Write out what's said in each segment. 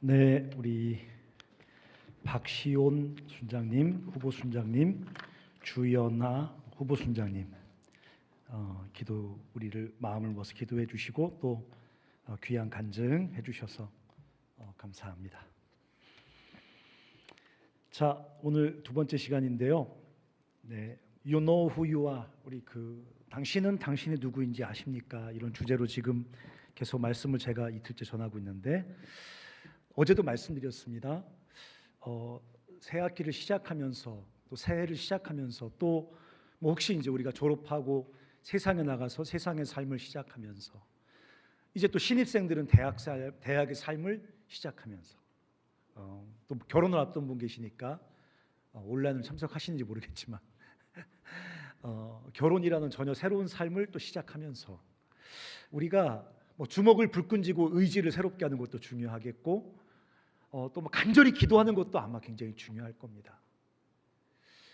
네, 우리 박시온 순장님, 후보 순장님, 주연아 후보 순장님, 우리를 마음을 모아서 기도해 주시고 또 귀한 간증해 주셔서 감사합니다. 자, 오늘 두 번째 시간인데요. 네, You know who you are. 우리 당신은 당신이 누구인지 아십니까? 이런 주제로 지금 계속 말씀을 제가 이틀째 전하고 있는데, 어제도 말씀드렸습니다. 새 학기를 시작하면서 또 새해를 시작하면서 또 혹시 이제 우리가 졸업하고 세상에 나가서 세상의 삶을 시작하면서 이제 또 신입생들은 대학의 삶을 시작하면서 또 결혼을 앞둔 분 계시니까 온라인으로 참석하시는지 모르겠지만 결혼이라는 전혀 새로운 삶을 또 시작하면서 우리가 주먹을 불끈 쥐고 의지를 새롭게 하는 것도 중요하겠고 또 간절히 기도하는 것도 아마 굉장히 중요할 겁니다.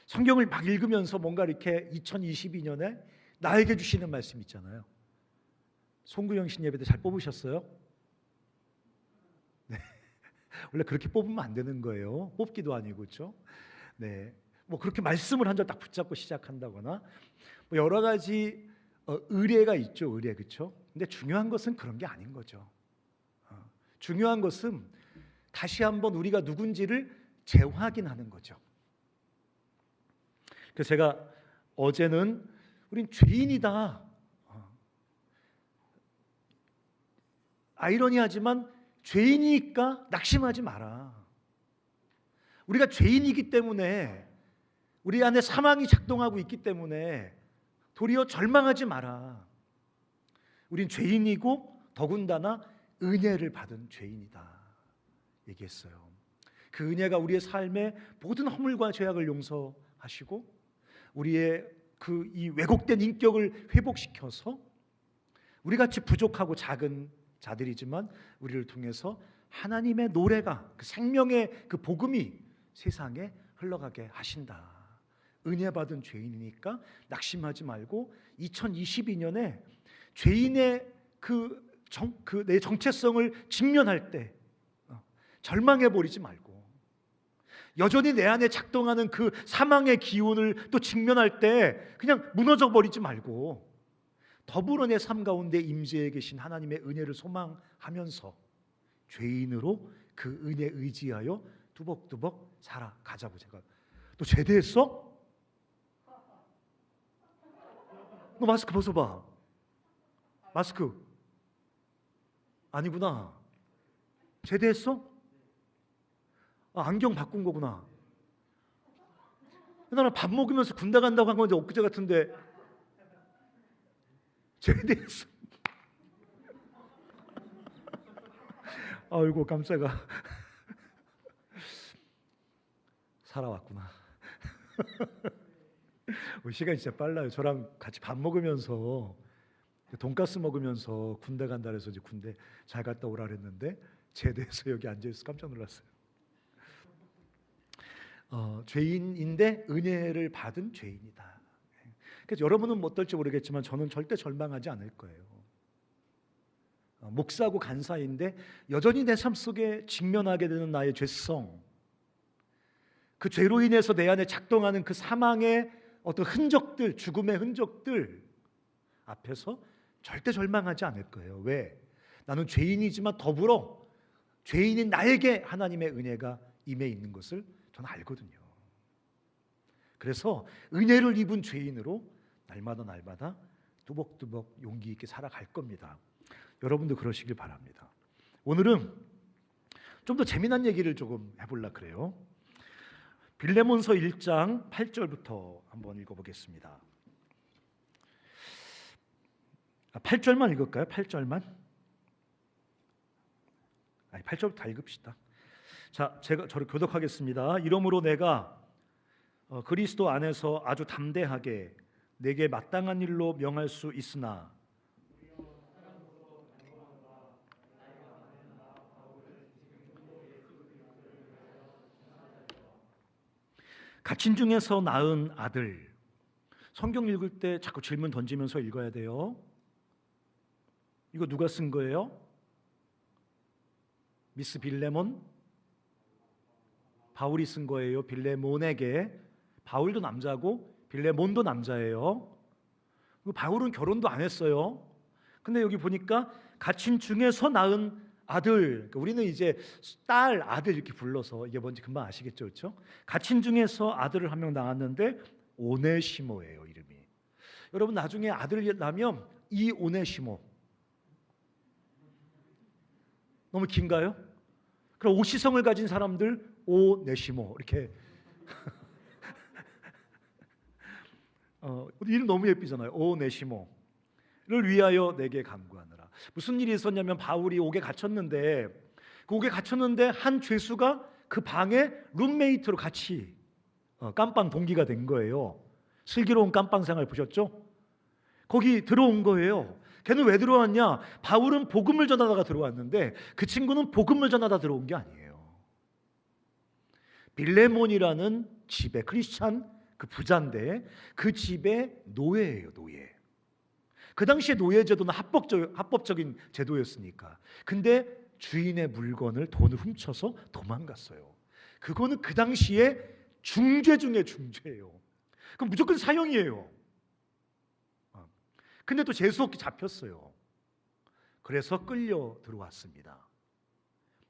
성경을 막 읽으면서 뭔가 이렇게 2022년에 나에게 주시는 말씀 있잖아요. 송구영 신예배 때 잘 뽑으셨어요? 네. 원래 그렇게 뽑으면 안 되는 거예요. 뽑기도 아니고, 그렇죠? 네. 그렇게 말씀을 한 절 딱 붙잡고 시작한다거나 여러 가지 의례가 있죠, 의례, 그렇죠? 근데 중요한 것은 그런 게 아닌 거죠. 중요한 것은 다시 한번 우리가 누군지를 재확인하는 거죠. 그래서 제가 어제는 우린 죄인이다. 아이러니하지만 죄인이니까 낙심하지 마라. 우리가 죄인이기 때문에 우리 안에 사망이 작동하고 있기 때문에 도리어 절망하지 마라. 우린 죄인이고 더군다나 은혜를 받은 죄인이다 얘기했어요. 그 은혜가 우리의 삶의 모든 허물과 죄악을 용서하시고 우리의 이 왜곡된 인격을 회복시켜서 우리같이 부족하고 작은 자들이지만 우리를 통해서 하나님의 노래가, 그 생명의 그 복음이 세상에 흘러가게 하신다. 은혜 받은 죄인이니까 낙심하지 말고 2022년에 죄인의 내 정체성을 직면할 때 절망해버리지 말고, 여전히 내 안에 작동하는 그 사망의 기운을 또 직면할 때 그냥 무너져버리지 말고 더불어 내 삶 가운데 임재해 계신 하나님의 은혜를 소망하면서 죄인으로 그 은혜 의지하여 두벅두벅 살아가자고. 제가 또 제대했어? 너 마스크 벗어봐. 마스크 아니구나. 제대했어? 안경 바꾼 거구나. 나는 밥 먹으면서 군대 간다고 한 건데 엊그제 같은데 제대했어. 아이고 깜짝아. 살아왔구나. 시간이 진짜 빨라요. 저랑 같이 밥 먹으면서 돈가스 먹으면서 군대 간다 그래서 이제 군대 잘 갔다 오라 그랬는데 제대해서 여기 앉아있어서 깜짝 놀랐어요. 죄인인데 은혜를 받은 죄인이다. 그래서 여러분은 어떨지 모르겠지만 저는 절대 절망하지 않을 거예요. 목사고 간사인데 여전히 내 삶 속에 직면하게 되는 나의 죄성, 그 죄로 인해서 내 안에 작동하는 그 사망의 어떤 흔적들, 죽음의 흔적들 앞에서 절대 절망하지 않을 거예요. 왜? 나는 죄인이지만 더불어 죄인인 나에게 하나님의 은혜가 임해 있는 것을 저는 알거든요. 그래서 은혜를 입은 죄인으로 날마다 두벅두벅 용기 있게 살아갈 겁니다. 여러분도 그러시길 바랍니다. 오늘은 좀 더 재미난 얘기를 조금 해보려고 그래요. 빌레몬서 1장 8절부터 한번 읽어보겠습니다. 8절만 읽을까요? 8절만? 8절부터 다 읽읍시다. 자, 제가 저를 교독하겠습니다. 이러므로 내가 그리스도 안에서 아주 담대하게 내게 마땅한 일로 명할 수 있으나 갇힌 중에서 낳은 아들. 성경 읽을 때 자꾸 질문 던지면서 읽어야 돼요. 이거 누가 쓴 거예요? 미스 빌레몬, 바울이 쓴 거예요. 빌레몬에게. 바울도 남자고 빌레몬도 남자예요. 바울은 결혼도 안 했어요. 근데 여기 보니까 갇힌 중에서 낳은 아들, 그러니까 우리는 이제 딸, 아들 이렇게 불러서 이게 뭔지 금방 아시겠죠, 그렇죠? 갇힌 중에서 아들을 한 명 낳았는데 오네시모예요, 이름이. 여러분 나중에 아들 낳으면 이 오네시모 너무 긴가요? 그럼 오시성을 가진 사람들 오네시모 이렇게 이름 너무 예쁘잖아요. 오네시모를 위하여 내게 간구하느라. 무슨 일이 있었냐면 바울이 옥에 갇혔는데 그 옥에 갇혔는데 한 죄수가 그 방에 룸메이트로 같이 깜빵 동기가 된 거예요. 슬기로운 깜빵 생활 보셨죠? 거기 들어온 거예요. 걔는 왜 들어왔냐? 바울은 복음을 전하다가 들어왔는데 그 친구는 복음을 전하다 들어온 게 아니에요. 빌레몬이라는 집에 크리스찬 그 부자인데 그 집의 노예예요, 노예. 그 당시에 노예 제도는 합법적인 제도였으니까. 근데 주인의 물건을 돈을 훔쳐서 도망갔어요. 그거는 그 당시에 중죄 중에 중죄예요. 그럼 무조건 사형이에요. 근데 또 재수없게 잡혔어요. 그래서 끌려 들어왔습니다.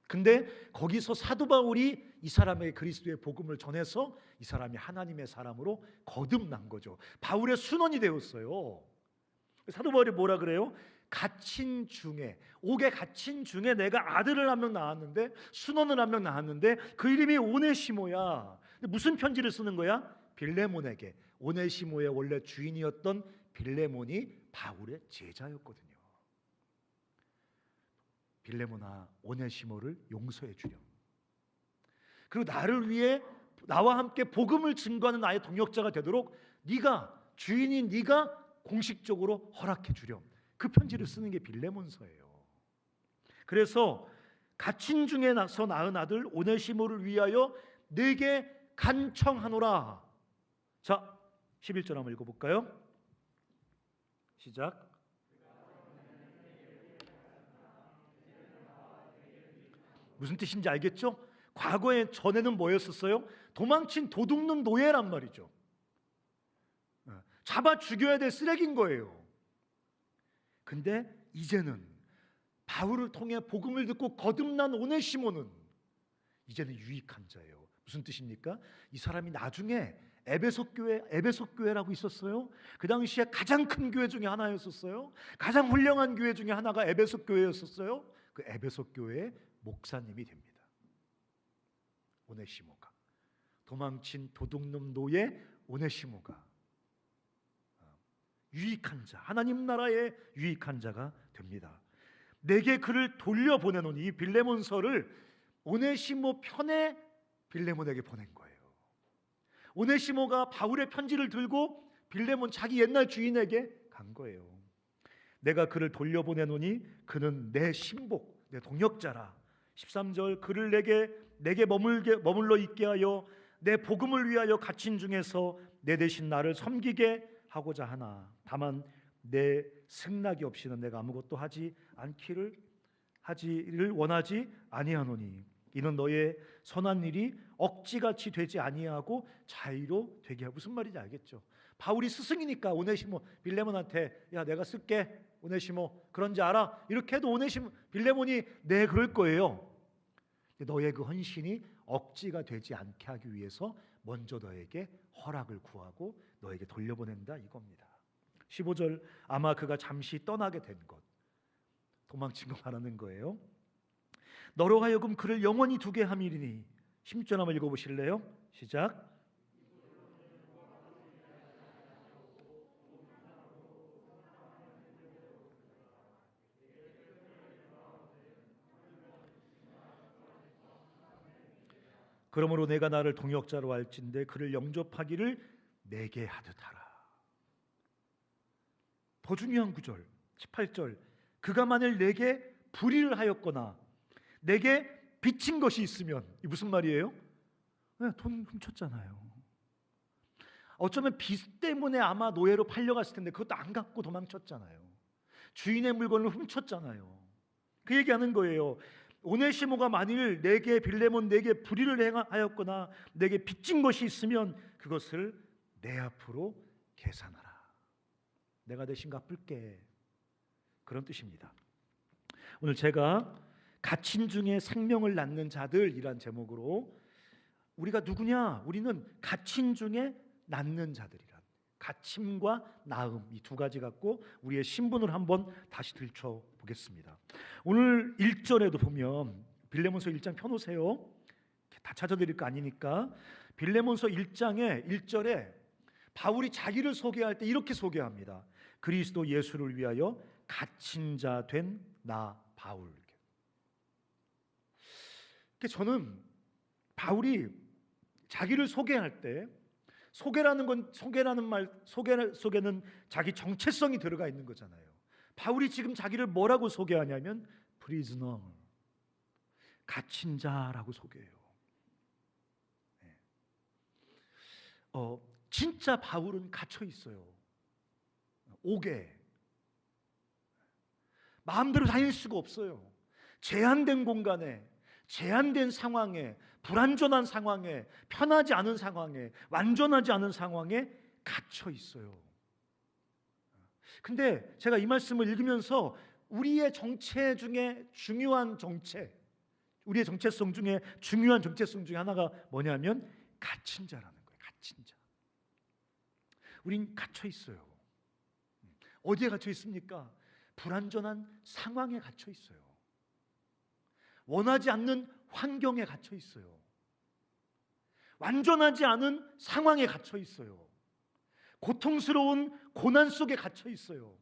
근데 거기서 사도 바울이 이 사람에게 그리스도의 복음을 전해서 이 사람이 하나님의 사람으로 거듭난 거죠. 바울의 순원이 되었어요. 사도 바울이 뭐라 그래요? 갇힌 중에, 옥에 갇힌 중에 내가 아들을 한 명 낳았는데, 순원을 한 명 낳았는데 그 이름이 오네시모야. 무슨 편지를 쓰는 거야? 빌레몬에게. 오네시모의 원래 주인이었던 빌레몬이 바울의 제자였거든요. 빌레몬아, 오네시모를 용서해 주렴. 그리고 나를 위해 나와 함께 복음을 증거하는 나의 동역자가 되도록 네가, 주인인 네가 공식적으로 허락해 주렴. 그 편지를 쓰는 게 빌레몬서예요. 그래서 갇힌 중에 나서 낳은 아들 오네시모를 위하여 내게 간청하노라. 자, 11절 한번 읽어볼까요? 시작. 무슨 뜻인지 알겠죠? 과거에 전에는 뭐였었어요? 도망친 도둑놈 노예란 말이죠. 잡아 죽여야 될 쓰레기인 거예요. 근데 이제는 바울을 통해 복음을 듣고 거듭난 오네시모는 이제는 유익한 자예요. 무슨 뜻입니까? 이 사람이 나중에 에베소 교회라고 있었어요. 그 당시에 가장 큰 교회 중에 하나였었어요. 가장 훌륭한 교회 중에 하나가 에베소 교회였었어요. 그 에베소 교회의 목사님이 됩니다. 오네시모가, 도망친 도둑놈 노예 오네시모가 유익한 자, 하나님 나라의 유익한 자가 됩니다. 내게 그를 돌려보내노니, 이 빌레몬서를 오네시모 편에 빌레몬에게 보낸 거예요. 오네시모가 바울의 편지를 들고 빌레몬 자기 옛날 주인에게 간 거예요. 내가 그를 돌려보내노니 그는 내 신복, 내 동역자라. 13절, 그를 내게 머물러 있게 하여 내 복음을 위하여 갇힌 중에서 내 대신 나를 섬기게 하고자 하나. 다만 내 승낙이 없이는 내가 아무것도 하지를 원하지 아니하노니 이는 너의 선한 일이 억지같이 되지 아니하고 자유로 되게 하고. 무슨 말인지 알겠죠? 바울이 스승이니까 오네시모 빌레몬한테 야 내가 쓸게 오네시모 그런지 알아? 이렇게 해도 오네시모 빌레몬이 네 그럴 거예요. 너의 그 헌신이 억지가 되지 않게 하기 위해서 먼저 너에게 허락을 구하고 너에게 돌려보낸다 이겁니다. 15절, 아마 그가 잠시 떠나게 된 것, 도망친 거 말하는 거예요. 너로 하여금 그를 영원히 두게 함이리니. 16절 한번 읽어보실래요? 시작. 그러므로 내가 나를 동역자로 할진대 그를 영접하기를 내게 하듯 하라. 더 중요한 구절 18절, 그가 만일 내게 불의를 하였거나 내게 빚진 것이 있으면. 이 무슨 말이에요? 돈 훔쳤잖아요. 어쩌면 빚 때문에 아마 노예로 팔려갔을 텐데 그것도 안 갖고 도망쳤잖아요. 주인의 물건을 훔쳤잖아요. 그 얘기하는 거예요. 오네시모가 만일 내게 빌레몬 내게 불의를 행하였거나 내게 빚진 것이 있으면 그것을 내 앞으로 계산하라. 내가 대신 갚을게. 그런 뜻입니다. 오늘 제가 갇힌 중에 생명을 낳는 자들이란 제목으로 우리가 누구냐? 우리는 갇힌 중에 낳는 자들이란, 갇힘과 낳음, 이 두 가지 갖고 우리의 신분을 한번 다시 들춰보겠습니다. 오늘 1절에도 보면 빌레몬서 1장 펴놓으세요. 다 찾아드릴 거 아니니까. 빌레몬서 1장의 1절에 바울이 자기를 소개할 때 이렇게 소개합니다. 그리스도 예수를 위하여 갇힌 자 된 나 바울. 저는 바울이 자기를 소개할 때, 소개라는 말 속에는 자기 정체성이 들어가 있는 거잖아요. 바울이 지금 자기를 뭐라고 소개하냐면 prisoner, 갇힌 자라고 소개해요. 진짜 바울은 갇혀 있어요. 옥에 마음대로 다닐 수가 없어요. 제한된 공간에, 제한된 상황에, 불완전한 상황에, 편하지 않은 상황에, 완전하지 않은 상황에 갇혀 있어요. 근데 제가 이 말씀을 읽으면서 우리의 정체 중에 중요한 정체, 우리의 정체성 중에 중요한 정체성 중에 하나가 뭐냐면 갇힌 자라는 거예요. 갇힌 자. 우린 갇혀 있어요. 어디에 갇혀 있습니까? 불완전한 상황에 갇혀 있어요. 원하지 않는 환경에 갇혀 있어요. 완전하지 않은 상황에 갇혀 있어요. 고통스러운 고난 속에 갇혀 있어요.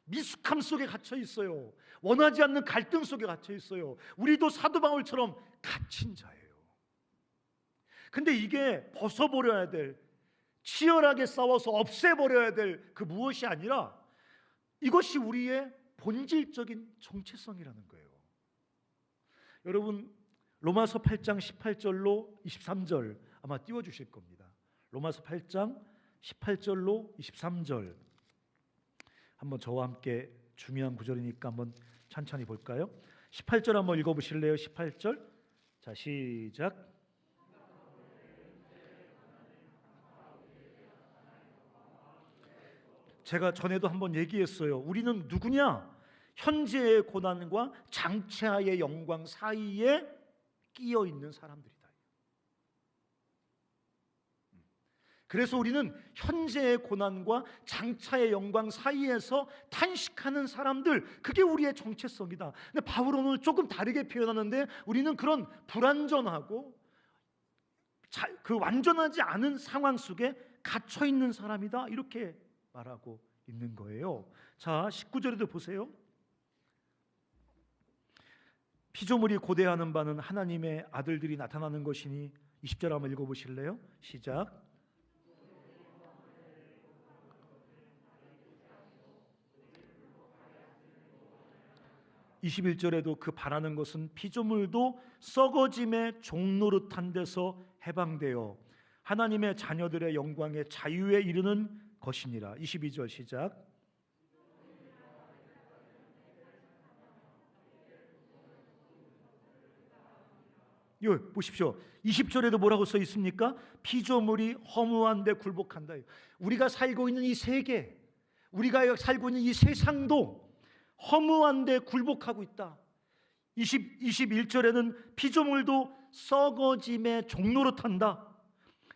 미숙함 속에 갇혀 있어요. 원하지 않는 갈등 속에 갇혀 있어요. 우리도 사도 바울처럼 갇힌 자예요. 근데 이게 벗어버려야 될, 치열하게 싸워서 없애버려야 될 그 무엇이 아니라 이것이 우리의 본질적인 정체성이라는 거예요. 여러분, 로마서 8장 18절로 23절 아마 띄워주실 겁니다. 로마서 8장 18절로 23절 한번 저와 함께 중요한 구절이니까 한번 천천히 볼까요? 18절 한번 읽어보실래요? 18절. 자, 시작. 제가 전에도 한번 얘기했어요. 우리는 누구냐? 현재의 고난과 장차의 영광 사이에 끼어 있는 사람들이다. 그래서 우리는 현재의 고난과 장차의 영광 사이에서 탄식하는 사람들, 그게 우리의 정체성이다. 근데 바울은 오늘 조금 다르게 표현하는데 우리는 그런 불완전하고 그 완전하지 않은 상황 속에 갇혀 있는 사람이다, 이렇게 말하고 있는 거예요. 자, 19절에도 보세요. 피조물이 고대하는 바는 하나님의 아들들이 나타나는 것이니 20절 한번 읽어보실래요? 시작. 21절에도 그 바라는 것은 피조물도 썩어짐의 종노릇한 데서 해방되어 하나님의 자녀들의 영광의 자유에 이르는 것이니라. 22절 시작. 요 보십시오. 20절에도 뭐라고 써 있습니까? 피조물이 허무한 데 굴복한다. 우리가 살고 있는 이 세계, 우리가 살고 있는 이 세상도 허무한 데 굴복하고 있다. 21절에는 피조물도 썩어짐의 종로로 탄다.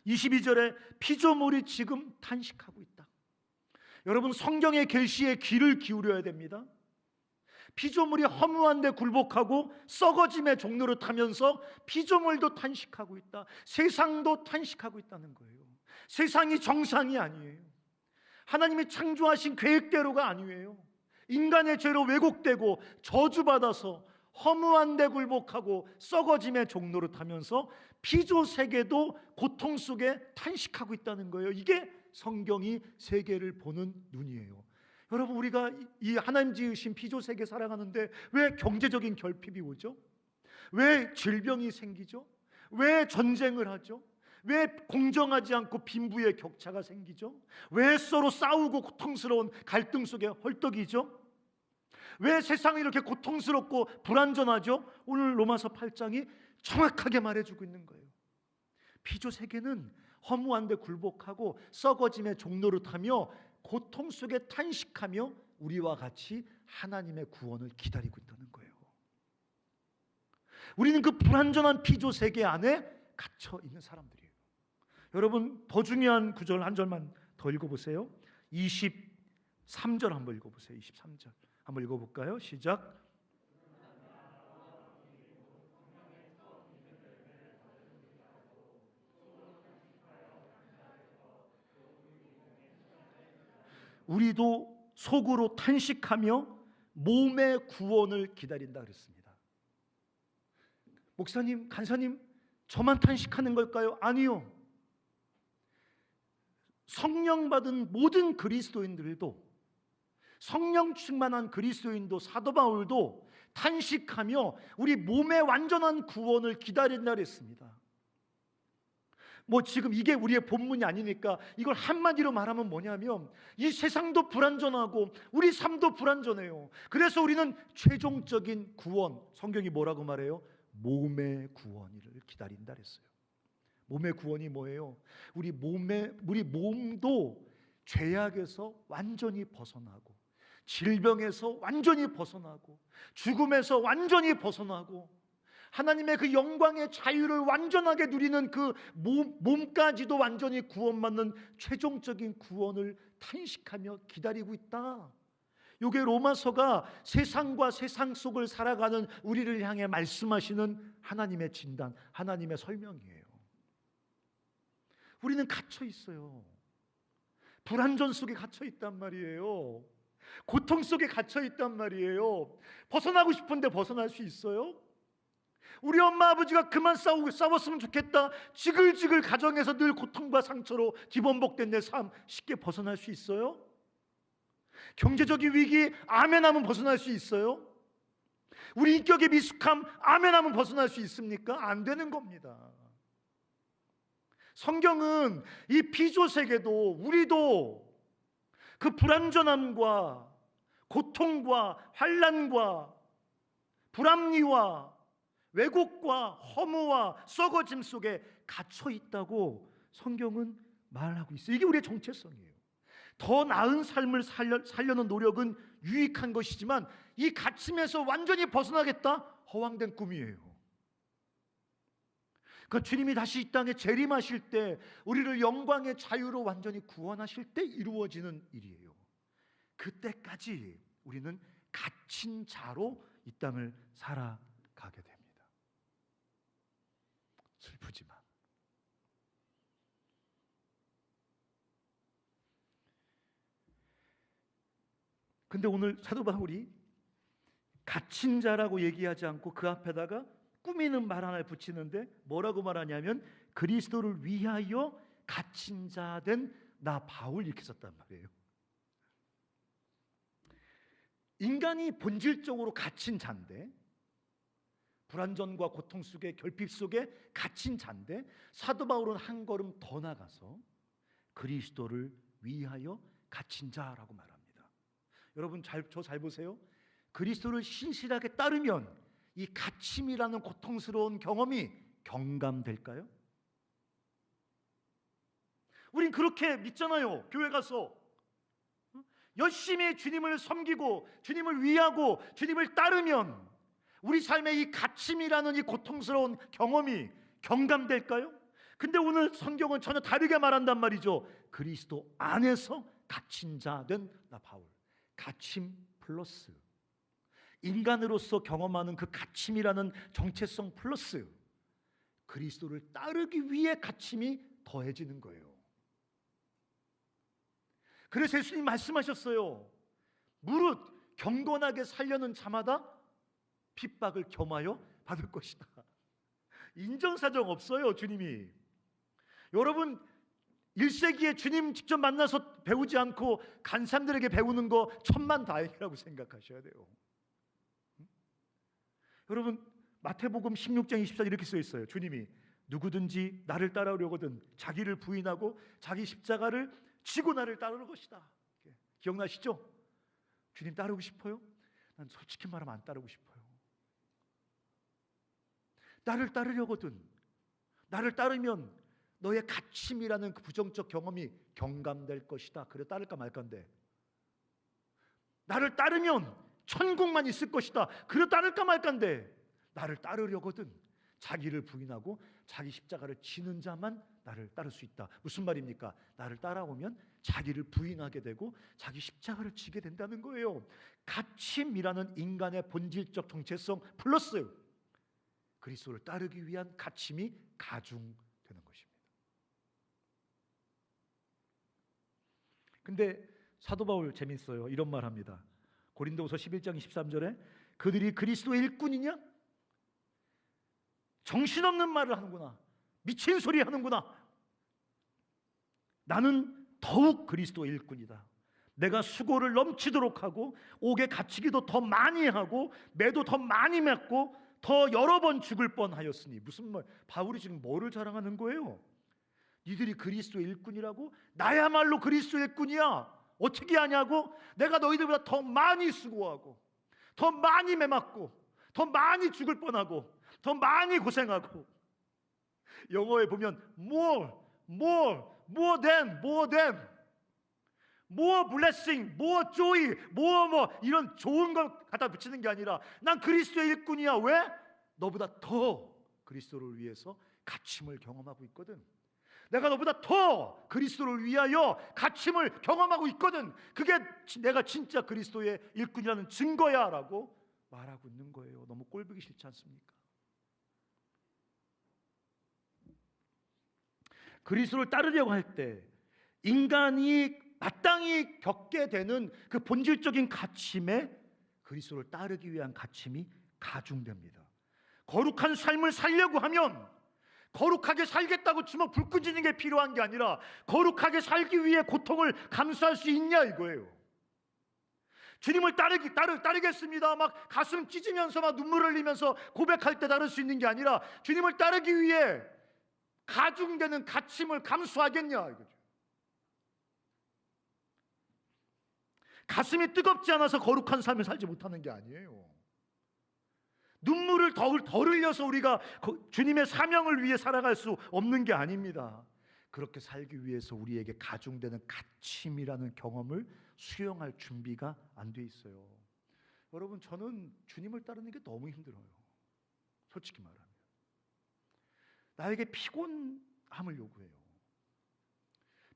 22절에 피조물이 지금 탄식하고 있다. 여러분, 성경의 계시에 귀를 기울여야 됩니다. 피조물이 허무한 데 굴복하고 썩어짐의 종로를 타면서 피조물도 탄식하고 있다. 세상도 탄식하고 있다는 거예요. 세상이 정상이 아니에요. 하나님이 창조하신 계획대로가 아니에요. 인간의 죄로 왜곡되고 저주받아서 허무한 데 굴복하고 썩어짐의 종로를 타면서 피조세계도 고통 속에 탄식하고 있다는 거예요. 이게 성경이 세계를 보는 눈이에요. 여러분, 우리가 이 하나님 지으신 피조세계 살아가는데 왜 경제적인 결핍이 오죠? 왜 질병이 생기죠? 왜 전쟁을 하죠? 왜 공정하지 않고 빈부의 격차가 생기죠? 왜 서로 싸우고 고통스러운 갈등 속에 헐떡이죠? 왜 세상이 이렇게 고통스럽고 불완전하죠? 오늘 로마서 8장이 정확하게 말해주고 있는 거예요. 피조 세계는 허무한데 굴복하고 썩어짐의 종로를 타며 고통 속에 탄식하며 우리와 같이 하나님의 구원을 기다리고 있다는 거예요. 우리는 그 불완전한 피조 세계 안에 갇혀 있는 사람들이에요. 여러분, 더 중요한 구절 한 절만 더 읽어보세요. 23절 한번 읽어보세요. 23절 한번 읽어볼까요? 시작. 우리도 속으로 탄식하며 몸의 구원을 기다린다 그랬습니다. 목사님, 간사님, 저만 탄식하는 걸까요? 아니요. 성령 받은 모든 그리스도인들도, 성령 충만한 그리스도인도, 사도 바울도 탄식하며 우리 몸의 완전한 구원을 기다린다 그랬습니다. 뭐 지금 이게 우리의 본문이 아니니까 이걸 한마디로 말하면 뭐냐면, 이 세상도 불완전하고 우리 삶도 불완전해요. 그래서 우리는 최종적인 구원, 성경이 뭐라고 말해요? 몸의 구원을 기다린다 그랬어요. 몸의 구원이 뭐예요? 우리 몸도 죄악에서 완전히 벗어나고, 질병에서 완전히 벗어나고, 죽음에서 완전히 벗어나고, 하나님의 그 영광의 자유를 완전하게 누리는 그 몸까지도 완전히 구원받는 최종적인 구원을 탄식하며 기다리고 있다. 이게 로마서가 세상과 세상 속을 살아가는 우리를 향해 말씀하시는 하나님의 진단, 하나님의 설명이에요. 우리는 갇혀 있어요. 불완전 속에 갇혀 있단 말이에요. 고통 속에 갇혀 있단 말이에요. 벗어나고 싶은데 벗어날 수 있어요? 우리 엄마 아버지가 그만 싸웠으면 좋겠다, 지글지글 가정에서 늘 고통과 상처로 뒤범벅된 내 삶 쉽게 벗어날 수 있어요? 경제적인 위기 아멘 하면 벗어날 수 있어요? 우리 인격의 미숙함 아멘 하면 벗어날 수 있습니까? 안 되는 겁니다. 성경은 이 피조세계도, 우리도 그 불완전함과 고통과 환난과 불합리와 왜곡과 허무와 썩어짐 속에 갇혀 있다고 성경은 말하고 있어요. 이게 우리의 정체성이에요. 더 나은 삶을 살려는 노력은 유익한 것이지만 이 갇힘에서 완전히 벗어나겠다? 허황된 꿈이에요. 그 주님이 다시 이 땅에 재림하실 때, 우리를 영광의 자유로 완전히 구원하실 때 이루어지는 일이에요. 그때까지 우리는 갇힌 자로 이 땅을 살아가게 됩니다. 슬프지만. 근데 오늘 사도 바울이 갇힌 자라고 얘기하지 않고 그 앞에다가 꾸미는 말 하나를 붙이는데 뭐라고 말하냐면, 그리스도를 위하여 갇힌 자 된 나 바울, 이렇게 썼단 말이에요. 인간이 본질적으로 갇힌 자인데, 불완전과 고통 속에, 결핍 속에 갇힌 자인데, 사도 바울은 한 걸음 더 나가서 그리스도를 위하여 갇힌 자라고 말합니다. 여러분 저 잘 보세요. 그리스도를 신실하게 따르면 이 갇힘이라는 고통스러운 경험이 경감될까요? 우린 그렇게 믿잖아요. 교회 가서 열심히 주님을 섬기고 주님을 위하고 주님을 따르면 우리 삶의 이 갇힘이라는 이 고통스러운 경험이 경감될까요? 근데 오늘 성경은 전혀 다르게 말한단 말이죠. 그리스도 안에서 갇힌 자 된 나 바울. 갇힘 플러스 인간으로서 경험하는 그 갇힘이라는 정체성 플러스 그리스도를 따르기 위해 갇힘이 더해지는 거예요. 그래서 예수님 말씀하셨어요. 무릇 경건하게 살려는 자마다 핍박을 겸하여 받을 것이다. 인정사정 없어요, 주님이. 여러분 1세기에 주님 직접 만나서 배우지 않고 간 사람들에게 배우는 거 천만다행이라고 생각하셔야 돼요. 여러분 마태복음 16장 24절 이렇게 써 있어요. 주님이 누구든지 나를 따라오려거든 자기를 부인하고 자기 십자가를 지고 나를 따르는 것이다. 기억나시죠? 주님 따르고 싶어요? 난 솔직히 말하면 안 따르고 싶어요. 나를 따르려거든. 나를 따르면 너의 가침이라는 그 부정적 경험이 경감될 것이다. 그래 따를까 말까인데, 나를 따르면 천국만 있을 것이다. 그래 따를까 말까인데, 나를 따르려거든 자기를 부인하고 자기 십자가를 지는 자만 나를 따를 수 있다. 무슨 말입니까? 나를 따라오면 자기를 부인하게 되고 자기 십자가를 지게 된다는 거예요. 가침이라는 인간의 본질적 정체성 플러스 그리스도를 따르기 위한 가침이 가중되는 것입니다. 근데 사도 바울 재밌어요. 이런 말 합니다. 고린도후서 11장 23절에 그들이 그리스도의 일꾼이냐? 정신없는 말을 하는구나. 미친 소리 하는구나. 나는 더욱 그리스도의 일꾼이다. 내가 수고를 넘치도록 하고 옥에 갇히기도 더 많이 하고 매도 더 많이 맞고 더 여러 번 죽을 뻔하였으니. 무슨 말? 바울이 지금 뭐를 자랑하는 거예요? 니들이 그리스도의 일꾼이라고? 나야말로 그리스도의 일꾼이야. 어떻게 하냐고? 내가 너희들보다 더 많이 수고하고 더 많이 매맞고 더 많이 죽을 뻔하고 더 많이 고생하고. 영어에 보면 more blessing, more joy, more 이런 좋은 걸 갖다 붙이는 게 아니라 난 그리스도의 일꾼이야. 왜? 너보다 더 그리스도를 위해서 갇힘을 경험하고 있거든. 내가 너보다 더 그리스도를 위하여 갇힘을 경험하고 있거든. 그게 내가 진짜 그리스도의 일꾼이라는 증거야 라고 말하고 있는 거예요. 너무 꼴보기 싫지 않습니까? 그리스도를 따르려고 할 때 인간이 마땅히 겪게 되는 그 본질적인 갇힘에 그리스도를 따르기 위한 갇힘이 가중됩니다. 거룩한 삶을 살려고 하면 거룩하게 살겠다고 주먹 불 끄지는 게 필요한 게 아니라 거룩하게 살기 위해 고통을 감수할 수 있냐 이거예요. 주님을 따르겠습니다 막 가슴 찢으면서 막 눈물 흘리면서 고백할 때 따를 수 있는 게 아니라 주님을 따르기 위해 가중되는 갇힘을 감수하겠냐 이거죠. 가슴이 뜨겁지 않아서 거룩한 삶을 살지 못하는 게 아니에요. 눈물을 덜 흘려서 우리가 주님의 사명을 위해 살아갈 수 없는 게 아닙니다. 그렇게 살기 위해서 우리에게 가중되는 갇힘이라는 경험을 수용할 준비가 안 돼 있어요. 여러분, 저는 주님을 따르는 게 너무 힘들어요. 솔직히 말하면 나에게 피곤함을 요구해요.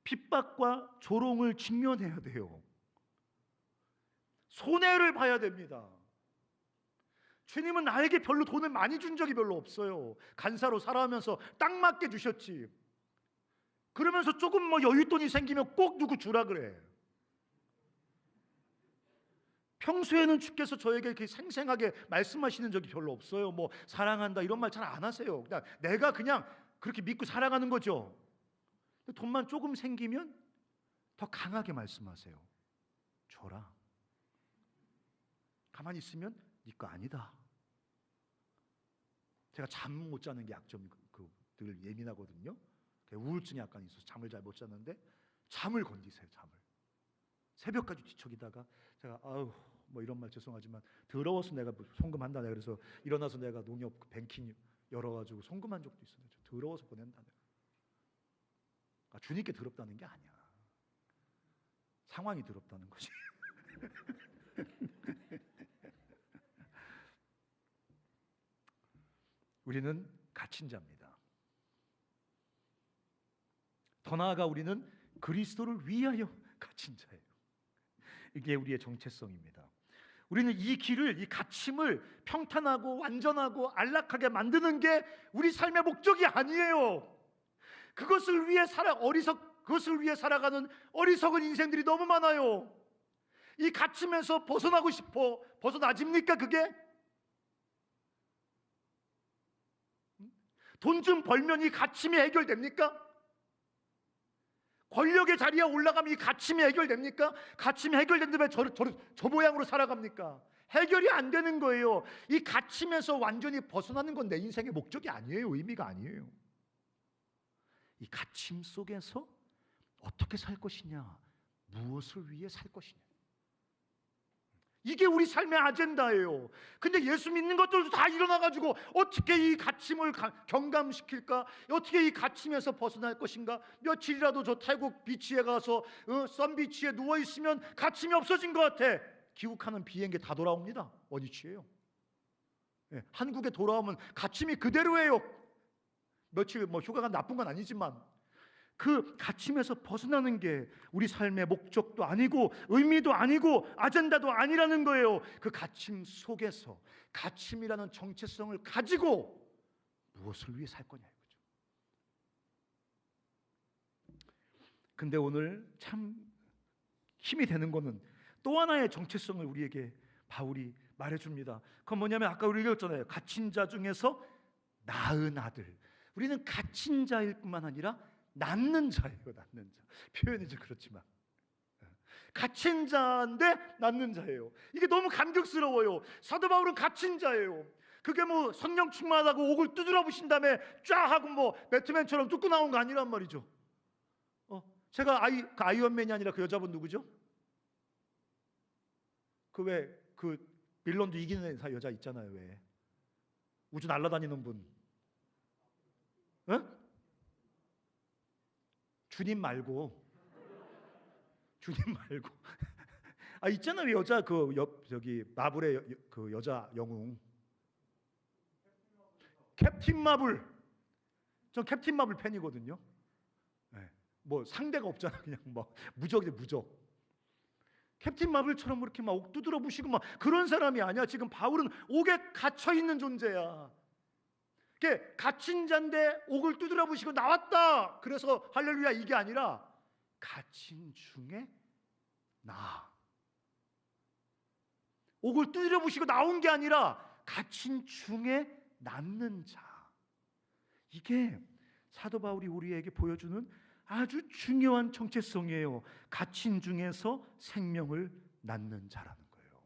핍박과 조롱을 직면해야 돼요. 손해를 봐야 됩니다. 주님은 나에게 별로 돈을 많이 준 적이 별로 없어요. 간사로 살아가면서 딱 맞게 주셨지. 그러면서 조금 여윳돈이 생기면 꼭 누구 주라 그래. 평소에는 주께서 저에게 이렇게 생생하게 말씀하시는 적이 별로 없어요. 사랑한다 이런 말 잘 안 하세요. 내가 그냥 그렇게 믿고 살아가는 거죠. 돈만 조금 생기면 더 강하게 말씀하세요. 줘라. 가만히 있으면 네 거 아니다. 제가 잠 못 자는 게 약점이 늘 예민하거든요. 우울증이 약간 있어서 잠을 잘 못 잤는데 잠을 건지세요. 잠을 새벽까지 뒤척이다가 제가 이런 말 죄송하지만 더러워서 내가 송금한다. 내가 그래서 일어나서 내가 농협 뱅킹 열어가지고 송금한 적도 있어요. 더러워서 보낸다. 내가 주님께 더럽다는 게 아니야. 상황이 더럽다는 거지. 우리는 갇힌 자입니다. 더 나아가 우리는 그리스도를 위하여 갇힌 자예요. 이게 우리의 정체성입니다. 우리는 이 길을, 이 갇힘을 평탄하고 완전하고 안락하게 만드는 게 우리 삶의 목적이 아니에요. 그것을 위해 살아가는 어리석은 인생들이 너무 많아요. 이 갇힘에서 벗어나고 싶어. 벗어나집니까 그게? 돈 좀 벌면 이 갇힘이 해결됩니까? 권력의 자리에 올라가면 이 갇힘이 해결됩니까? 갇힘이 해결된다면 저 모양으로 살아갑니까? 해결이 안 되는 거예요. 이 갇힘에서 완전히 벗어나는 건 내 인생의 목적이 아니에요. 의미가 아니에요. 이 갇힘 속에서 어떻게 살 것이냐, 무엇을 위해 살 것이냐, 이게 우리 삶의 아젠다예요. 근데 예수 믿는 것들도 다 일어나가지고 어떻게 이 갇힘을 경감시킬까? 어떻게 이 갇힘에서 벗어날 것인가? 며칠이라도 저 태국 비치에 가서 썬비치에 누워있으면 갇힘이 없어진 것 같아. 귀국하는 비행기 다 돌아옵니다. 원위치예요. 한국에 돌아오면 갇힘이 그대로예요. 며칠 휴가가 나쁜 건 아니지만 그 갇힘에서 벗어나는 게 우리 삶의 목적도 아니고 의미도 아니고 아젠다도 아니라는 거예요. 그 갇힘 속에서 갇힘이라는 정체성을 가지고 무엇을 위해 살 거냐 이거죠. 근데 오늘 참 힘이 되는 거는 또 하나의 정체성을 우리에게 바울이 말해줍니다. 그건 뭐냐면 아까 우리 읽었잖아요. 갇힌 자 중에서 낳은 아들. 우리는 갇힌 자일 뿐만 아니라 낳는 자예요. 낳는 자. 표현이 좀 그렇지만 갇힌 자인데 낳는 자예요. 이게 너무 감격스러워요. 사도 바울은 갇힌 자예요. 그게 뭐 성령 충만하다고 옥을 두드려 부신 다음에 쫙 하고 뭐 배트맨처럼 뚫고 나온 거 아니란 말이죠. 제가 아이언맨이 아니라 그 여자분 누구죠? 그 빌런도 이기는 여자 있잖아요. 왜 우주 날아다니는 분? 주님 말고 있잖아요. 여자 저기 마블의 그 여자 영웅 캡틴 마블. 전 캡틴 마블 팬이거든요. 뭐 상대가 없잖아. 그냥 뭐 무적이죠, 무적. 캡틴 마블처럼 그렇게 막 옥 두드려 부시고 막 그런 사람이 아니야. 지금 바울은 옥에 갇혀 있는 존재야. 갇힌 자인데 옥을 두드려 부시고 나왔다. 그래서 할렐루야 이게 아니라 갇힌 중에 옥을 두드려 부시고 나온 게 아니라 갇힌 중에 낳는 자. 이게 사도 바울이 우리에게 보여주는 아주 중요한 정체성이에요. 갇힌 중에서 생명을 낳는 자라는 거예요.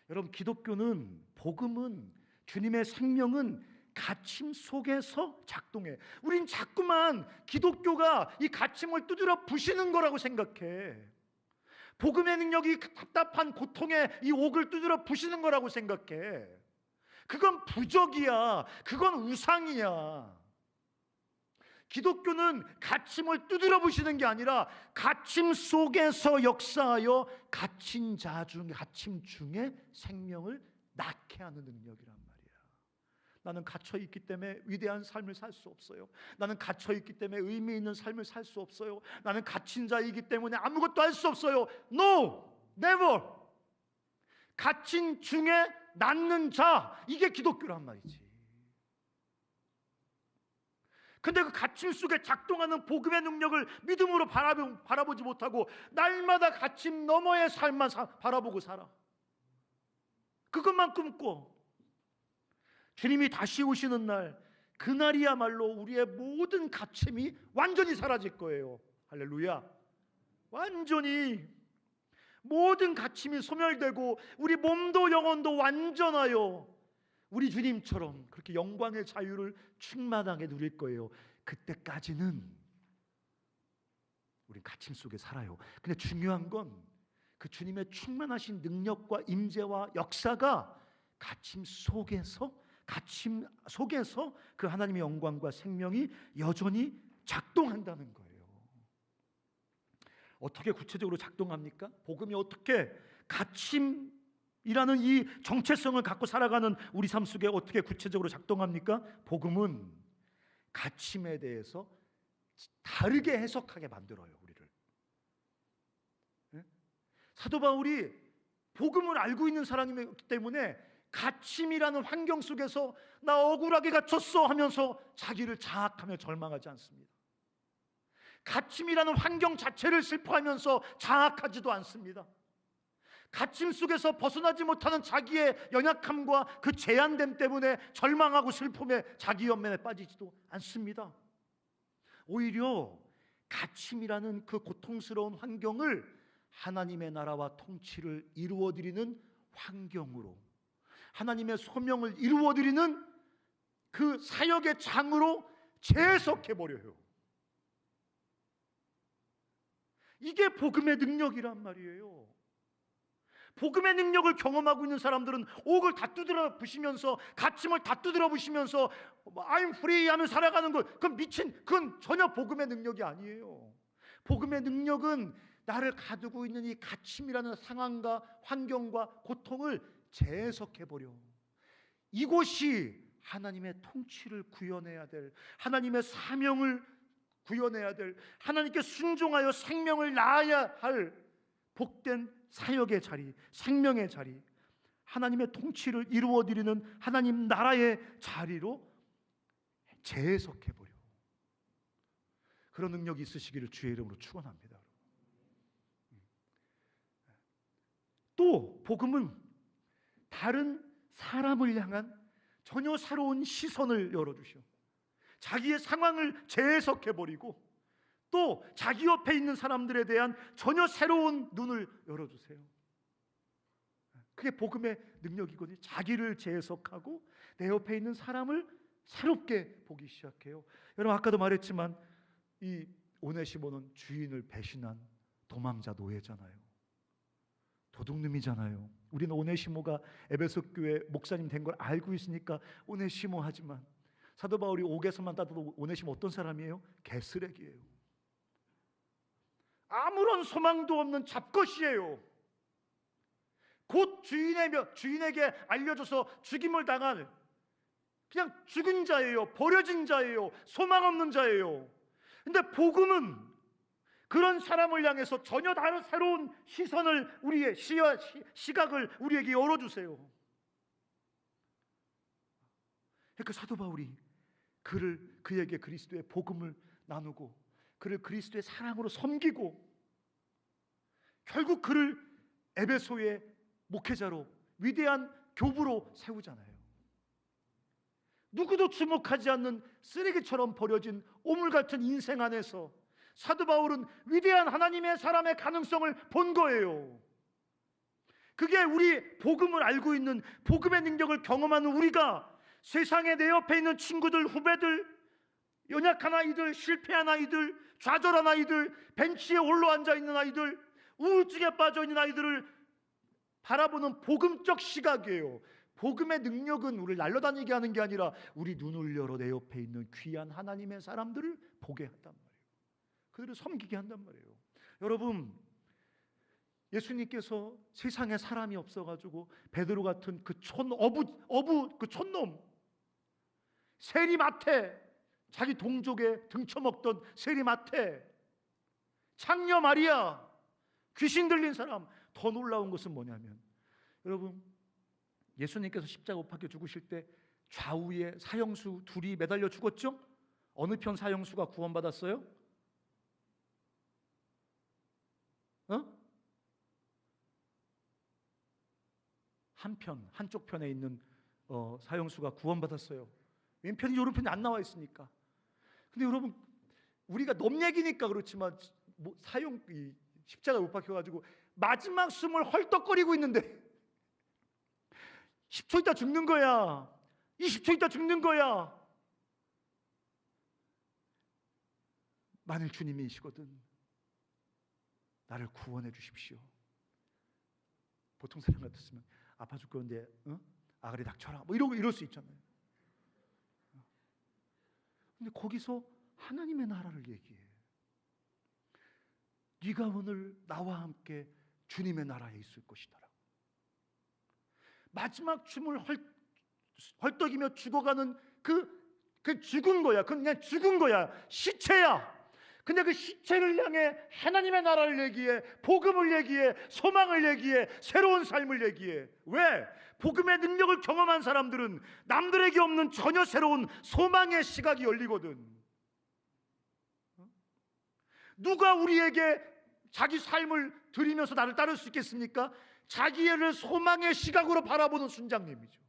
여러분, 기독교는, 복음은, 주님의 생명은 갇힘 속에서 작동해. 우린 자꾸만 기독교가 이 갇힘을 두드려 부시는 거라고 생각해. 복음의 능력이 답답한 고통에 이 옥을 두드려 부시는 거라고 생각해. 그건 부적이야. 그건 우상이야. 기독교는 갇힘을 두드려 부시는 게 아니라 갇힘 속에서 역사하여 갇힌 갇힘 중에 생명을 낳게 하는 능력이란 말이야. 나는 갇혀 있기 때문에 위대한 삶을 살 수 없어요. 나는 갇혀 있기 때문에 의미 있는 삶을 살 수 없어요. 나는 갇힌 자이기 때문에 아무것도 할 수 없어요. No, never. 갇힌 중에 낳는 자, 이게 기독교란 말이지. 근데 그 갇힘 속에 작동하는 복음의 능력을 믿음으로 바라보지 못하고 날마다 갇힘 너머의 삶만 바라보고 살아. 그것만 꿈꿔. 주님이 다시 오시는 날, 그날이야말로 우리의 모든 갇힘이 완전히 사라질 거예요. 할렐루야. 완전히 모든 갇힘이 소멸되고 우리 몸도 영혼도 완전하여 우리 주님처럼 그렇게 영광의 자유를 충만하게 누릴 거예요. 그때까지는 우린 갇힘 속에 살아요. 근데 중요한 건 그 주님의 충만하신 능력과 임재와 역사가 갇힘 속에서 그 하나님의 영광과 생명이 여전히 작동한다는 거예요. 어떻게 구체적으로 작동합니까? 복음이 어떻게 갇힘이라는 이 정체성을 갖고 살아가는 우리 삶 속에 어떻게 구체적으로 작동합니까? 복음은 갇힘에 대해서 다르게 해석하게 만들어요, 우리를. 사도 바울이 복음을 알고 있는 사람이기 때문에 갇힘이라는 환경 속에서 나 억울하게 갇혔어 하면서 자기를 자학하며 절망하지 않습니다. 갇힘이라는 환경 자체를 슬퍼하면서 자학하지도 않습니다. 갇힘 속에서 벗어나지 못하는 자기의 연약함과 그 제한됨 때문에 절망하고 슬픔에 자기 연민에 빠지지도 않습니다. 오히려 갇힘이라는 그 고통스러운 환경을 하나님의 나라와 통치를 이루어드리는 환경으로, 하나님의 소명을 이루어드리는 그 사역의 장으로 재해석해버려요. 이게 복음의 능력이란 말이에요. 복음의 능력을 경험하고 있는 사람들은 옥을 다 두드려 부시면서, 갇힘을 다 두드려 부시면서 I'm free 하며 살아가는 것, 그건 전혀 복음의 능력이 아니에요. 복음의 능력은 나를 가두고 있는 이 갇힘이라는 상황과 환경과 고통을 재해석해버려. 이곳이 하나님의 통치를 구현해야 될, 하나님의 사명을 구현해야 될, 하나님께 순종하여 생명을 낳아야 할 복된 사역의 자리, 생명의 자리, 하나님의 통치를 이루어드리는 하나님 나라의 자리로 재해석해버려. 그런 능력이 있으시기를 주의 이름으로 축원합니다. 또 복음은 다른 사람을 향한 전혀 새로운 시선을 열어주셔. 자기의 상황을 재해석해버리고 또 자기 옆에 있는 사람들에 대한 전혀 새로운 눈을 열어주세요. 그게 복음의 능력이거든요. 자기를 재해석하고 내 옆에 있는 사람을 새롭게 보기 시작해요. 여러분, 아까도 말했지만 이 오네시모는 주인을 배신한 도망자 노예잖아요. 도둑놈이잖아요. 우리는 오네시모가 에베소 교회 목사님 된 걸 알고 있으니까 오네시모 하지만 사도 바울이 옥에서만 따도 오네시모 어떤 사람이에요? 개쓰레기예요. 아무런 소망도 없는 잡것이에요. 곧 주인에게 알려져서 죽임을 당할 그냥 죽은 자예요. 버려진 자예요. 소망 없는 자예요. 근데 복음은 그런 사람을 향해서 전혀 다른 새로운 시선을, 우리의 시와 시각을 우리에게 열어주세요. 그러니까 사도 바울이 그에게 그리스도의 복음을 나누고 그를 그리스도의 사랑으로 섬기고 결국 그를 에베소의 목회자로, 위대한 교부로 세우잖아요. 누구도 주목하지 않는 쓰레기처럼 버려진 오물 같은 인생 안에서 사도 바울은 위대한 하나님의 사람의 가능성을 본 거예요. 그게 우리 복음을 알고 있는, 복음의 능력을 경험하는 우리가 세상에 내 옆에 있는 친구들, 후배들, 연약한 아이들, 실패한 아이들, 좌절한 아이들, 벤치에 올라앉아 있는 아이들, 우울증에 빠져 있는 아이들을 바라보는 복음적 시각이에요. 복음의 능력은 우리를 날려다니게 하는 게 아니라 우리 눈을 열어 내 옆에 있는 귀한 하나님의 사람들을 보게 한단 말이에요. 그들을 섬기게 한단 말이에요. 여러분, 예수님께서 세상에 사람이 없어가지고 베드로 같은 그 그 촌놈, 세리마태, 자기 동족에 등쳐먹던 세리마태, 창녀 마리아, 귀신 들린 사람, 더 놀라운 것은 뭐냐면, 여러분, 예수님께서 십자가 못 박혀 죽으실 때 좌우에 사형수 둘이 매달려 죽었죠? 어느 편 사형수가 구원받았어요? 한쪽 편에 있는 사형수가 구원받았어요. 왼편이 오른편이 안 나와 있으니까. 근데 여러분, 우리가 넘 얘기니까 그렇지만 십자가 못 박혀가지고 마지막 숨을 헐떡거리고 있는데 10초 있다 죽는 거야. 20초 있다 죽는 거야. 만일 주님이시거든 나를 구원해 주십시오. 보통 사람 같았으면 아파 죽겠는데 아가리 닥쳐라 뭐 이럴 수 있잖아요. 근데 거기서 하나님의 나라를 얘기해. 네가 오늘 나와 함께 주님의 나라에 있을 것이다. 마지막 춤을 헐떡이며 죽어가는 그 죽은 거야. 그냥 죽은 거야. 시체야. 근데 그 시체를 향해 하나님의 나라를 얘기해, 복음을 얘기해, 소망을 얘기해, 새로운 삶을 얘기해. 왜? 복음의 능력을 경험한 사람들은 남들에게 없는 전혀 새로운 소망의 시각이 열리거든. 누가 우리에게 자기 삶을 드리면서 나를 따를 수 있겠습니까? 자기를 소망의 시각으로 바라보는 순장님이죠.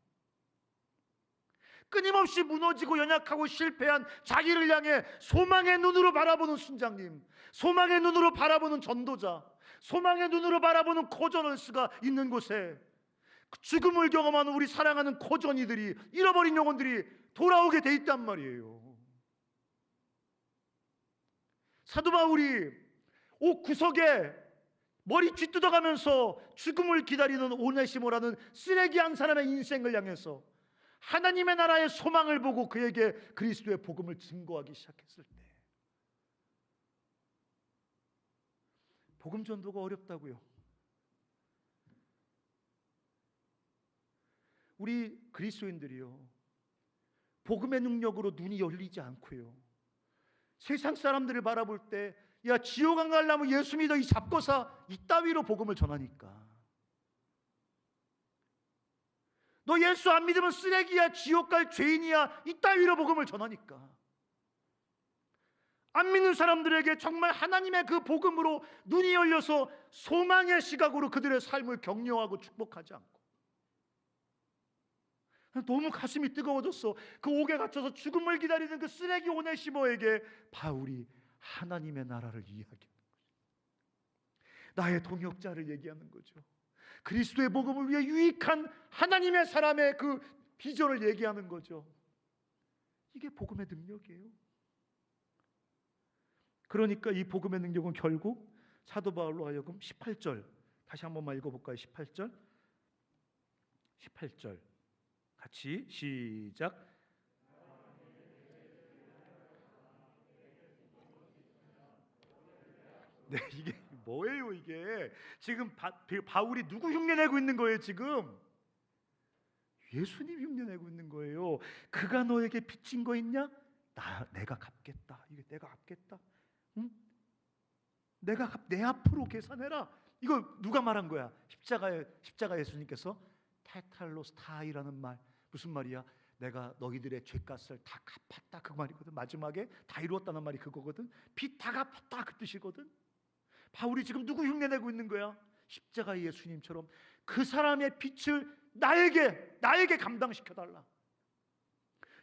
끊임없이 무너지고 연약하고 실패한 자기를 향해 소망의 눈으로 바라보는 순장님, 소망의 눈으로 바라보는 전도자, 소망의 눈으로 바라보는 코저넌스가 있는 곳에 죽음을 경험하는 우리 사랑하는 코전이들이, 잃어버린 영혼들이 돌아오게 돼 있단 말이에요. 사도 바울이 옥 구석에 머리 쥐뜯어가면서 죽음을 기다리는 오네시모라는 쓰레기 한 사람의 인생을 향해서 하나님의 나라의 소망을 보고 그에게 그리스도의 복음을 증거하기 시작했을 때 복음 전도가 어렵다고요. 우리 그리스도인들이요, 복음의 능력으로 눈이 열리지 않고요, 세상 사람들을 바라볼 때 야, 지옥 안 가려면 예수 믿어 이 잡고사 이따위로 복음을 전하니까, 너 예수 안 믿으면 쓰레기야, 지옥 갈 죄인이야, 이따위로 복음을 전하니까 안 믿는 사람들에게 정말 하나님의 그 복음으로 눈이 열려서 소망의 시각으로 그들의 삶을 격려하고 축복하지 않고, 너무 가슴이 뜨거워졌어. 그 옥에 갇혀서 죽음을 기다리는 그 쓰레기 오네시모에게 바울이 하나님의 나라를 이야기하는 거죠. 나의 동역자를 얘기하는 거죠. 그리스도의 복음을 위해 유익한 하나님의 사람의 그 비전을 얘기하는 거죠. 이게 복음의 능력이에요. 그러니까 이 복음의 능력은 결국 사도 바울로 하여금 18절 다시 한 번만 읽어볼까요? 18절 같이 시작. 네, 이게 뭐예요? 이게 지금 바울이 누구 흉내내고 있는 거예요? 지금 예수님 흉내내고 있는 거예요. 그가 너에게 빚진 거 있냐? 내가 갚겠다. 이게 내가 갚겠다. 응? 내 앞으로 계산해라. 이거 누가 말한 거야? 십자가 예수님께서 테탈로스타이라는 말, 무슨 말이야? 내가 너희들의 죄값을 다 갚았다, 그 말이거든. 마지막에 다 이루었다는 말이 그거거든. 빚 다 갚았다, 그 뜻이거든. 바울이 지금 누구 흉내내고 있는 거야? 십자가 예수님처럼 그 사람의 빚을 나에게 감당시켜달라.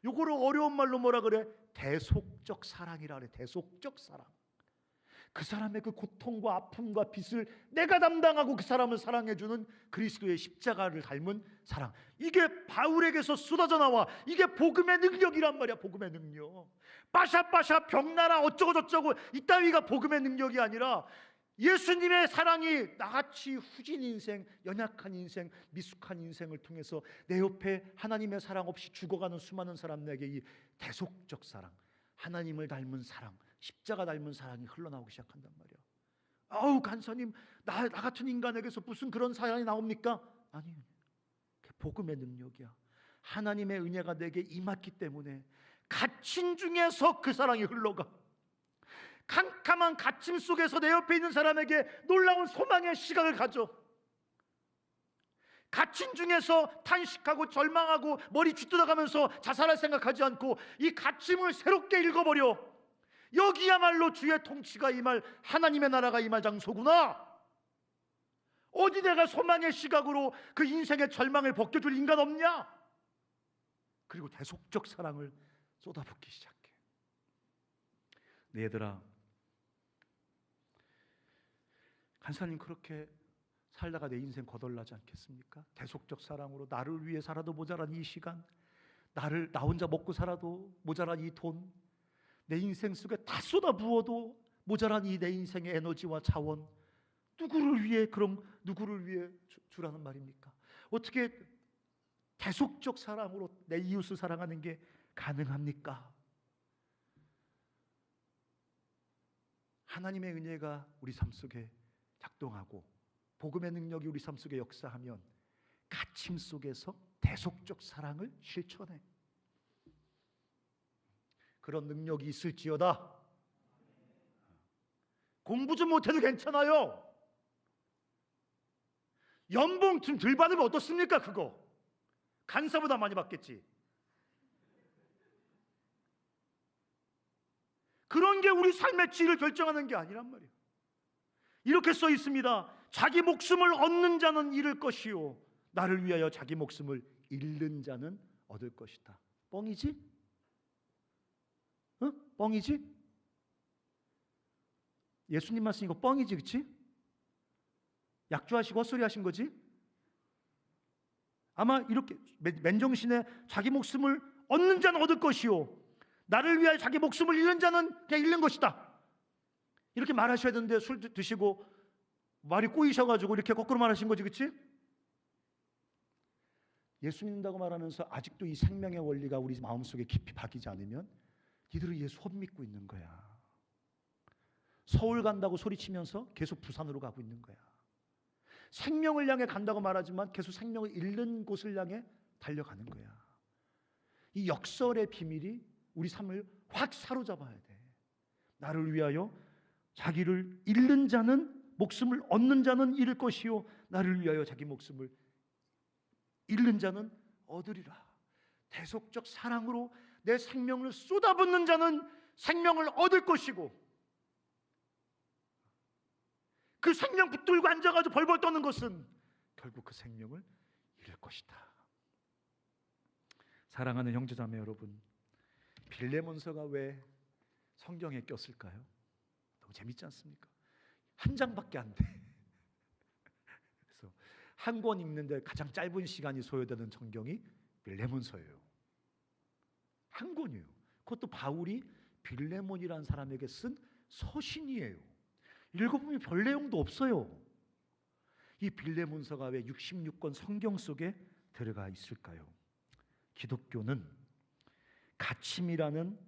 요거를 어려운 말로 뭐라 그래? 대속적 사랑이라 그래. 대속적 사랑. 그 사람의 그 고통과 아픔과 빚을 내가 담당하고 그 사람을 사랑해주는 그리스도의 십자가를 닮은 사랑. 이게 바울에게서 쏟아져 나와. 이게 복음의 능력이란 말이야. 복음의 능력. 빠샤빠샤 병나라 어쩌고 저쩌고 이따위가 복음의 능력이 아니라 예수님의 사랑이 나같이 후진 인생, 연약한 인생, 미숙한 인생을 통해서 내 옆에 하나님의 사랑 없이 죽어가는 수많은 사람에게 이 대속적 사랑, 하나님을 닮은 사랑, 십자가 닮은 사랑이 흘러나오기 시작한단 말이야. 아우 간사님, 나 같은 인간에게서 무슨 그런 사랑이 나옵니까? 아니요, 복음의 능력이야. 하나님의 은혜가 내게 임했기 때문에 갇힌 중에서 그 사랑이 흘러가. 캄캄한 갇힘 속에서 내 옆에 있는 사람에게 놀라운 소망의 시각을 가져. 갇힌 중에서 탄식하고 절망하고 머리 쥐뜯어가면서 자살할 생각하지 않고 이 갇힘을 새롭게 읽어버려. 여기야말로 주의 통치가 임할, 하나님의 나라가 임할 장소구나. 어디 내가 소망의 시각으로 그 인생의 절망을 벗겨줄 인간 없냐? 그리고 대속적 사랑을 쏟아붓기 시작해. 네, 얘들아, 간사님 그렇게 살다가 내 인생 거덜나지 않겠습니까? 대속적 사랑으로 나를 위해 살아도 모자란 이 시간, 나 혼자 먹고 살아도 모자란 이 돈, 내 인생 속에 다 쏟아부어도 모자란 이 내 인생의 에너지와 자원, 누구를 위해 주라는 말입니까? 어떻게 대속적 사랑으로 내 이웃을 사랑하는 게 가능합니까? 하나님의 은혜가 우리 삶 속에 작동하고 복음의 능력이 우리 삶 속에 역사하면 갇힘 속에서 대속적 사랑을 실천해. 그런 능력이 있을지어다. 공부 좀 못해도 괜찮아요. 연봉 좀 덜 받으면 어떻습니까? 그거 간사보다 많이 받겠지. 그런 게 우리 삶의 질을 결정하는 게 아니란 말이에요. 이렇게 써 있습니다. 자기 목숨을 얻는 자는 잃을 것이요 나를 위하여 자기 목숨을 잃는 자는 얻을 것이다. 뻥이지? 뻥이지? 예수님 말씀 이거 뻥이지, 그치? 약주하시고 헛소리 하신 거지? 아마 이렇게 맨정신에 자기 목숨을 얻는 자는 얻을 것이요 나를 위하여 자기 목숨을 잃는 자는 그냥 잃는 것이다, 이렇게 말하셔야 되는데 술 드시고 말이 꼬이셔가지고 이렇게 거꾸로 말하신 거지, 그치? 예수 믿는다고 말하면서 아직도 이 생명의 원리가 우리 마음속에 깊이 박이지 않으면 니들은 예수 헛 믿고 있는 거야. 서울 간다고 소리치면서 계속 부산으로 가고 있는 거야. 생명을 향해 간다고 말하지만 계속 생명을 잃는 곳을 향해 달려가는 거야. 이 역설의 비밀이 우리 삶을 확 사로잡아야 돼. 나를 위하여 자기를 잃는 자는 목숨을 얻는 자는 잃을 것이요 나를 위하여 자기 목숨을 잃는 자는 얻으리라. 대속적 사랑으로 내 생명을 쏟아붓는 자는 생명을 얻을 것이고, 그 생명 붙들고 앉아가지고 벌벌 떠는 것은 결국 그 생명을 잃을 것이다. 사랑하는 형제자매 여러분, 빌레몬서가 왜 성경에 꼈을까요? 너무 재밌지 않습니까? 한 장밖에 안 돼. 그래서 한 권 읽는데 가장 짧은 시간이 소요되는 성경이 빌레몬서예요. 한 권이에요. 그것도 바울이 빌레몬이라는 사람에게 쓴 서신이에요. 읽어보면 별 내용도 없어요. 이 빌레몬서가 왜 66권 성경 속에 들어가 있을까요? 기독교는 가침이라는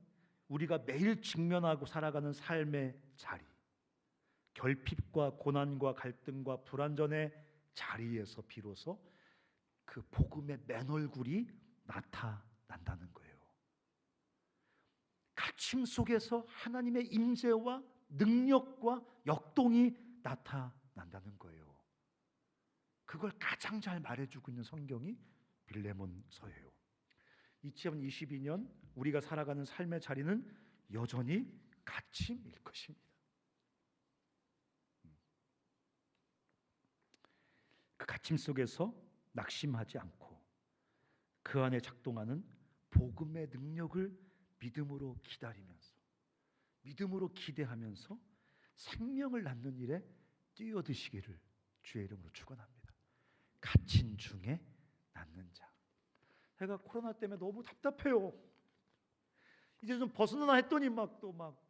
우리가 매일 직면하고 살아가는 삶의 자리, 결핍과 고난과 갈등과 불완전의 자리에서 비로소 그 복음의 맨 얼굴이 나타난다는 거예요. 가침 속에서 하나님의 임재와 능력과 역동이 나타난다는 거예요. 그걸 가장 잘 말해주고 있는 성경이 빌레몬서예요. 2022년 우리가 살아가는 삶의 자리는 여전히 가침일 것입니다. 그 가침 속에서 낙심하지 않고 그 안에 작동하는 복음의 능력을 믿음으로 기다리면서, 믿음으로 기대하면서 생명을 낳는 일에 뛰어드시기를 주의 이름으로 축원합니다. 갇힌 중에 낳는 자. 제가 코로나 때문에 너무 답답해요. 이제 좀 벗어나나 했더니 막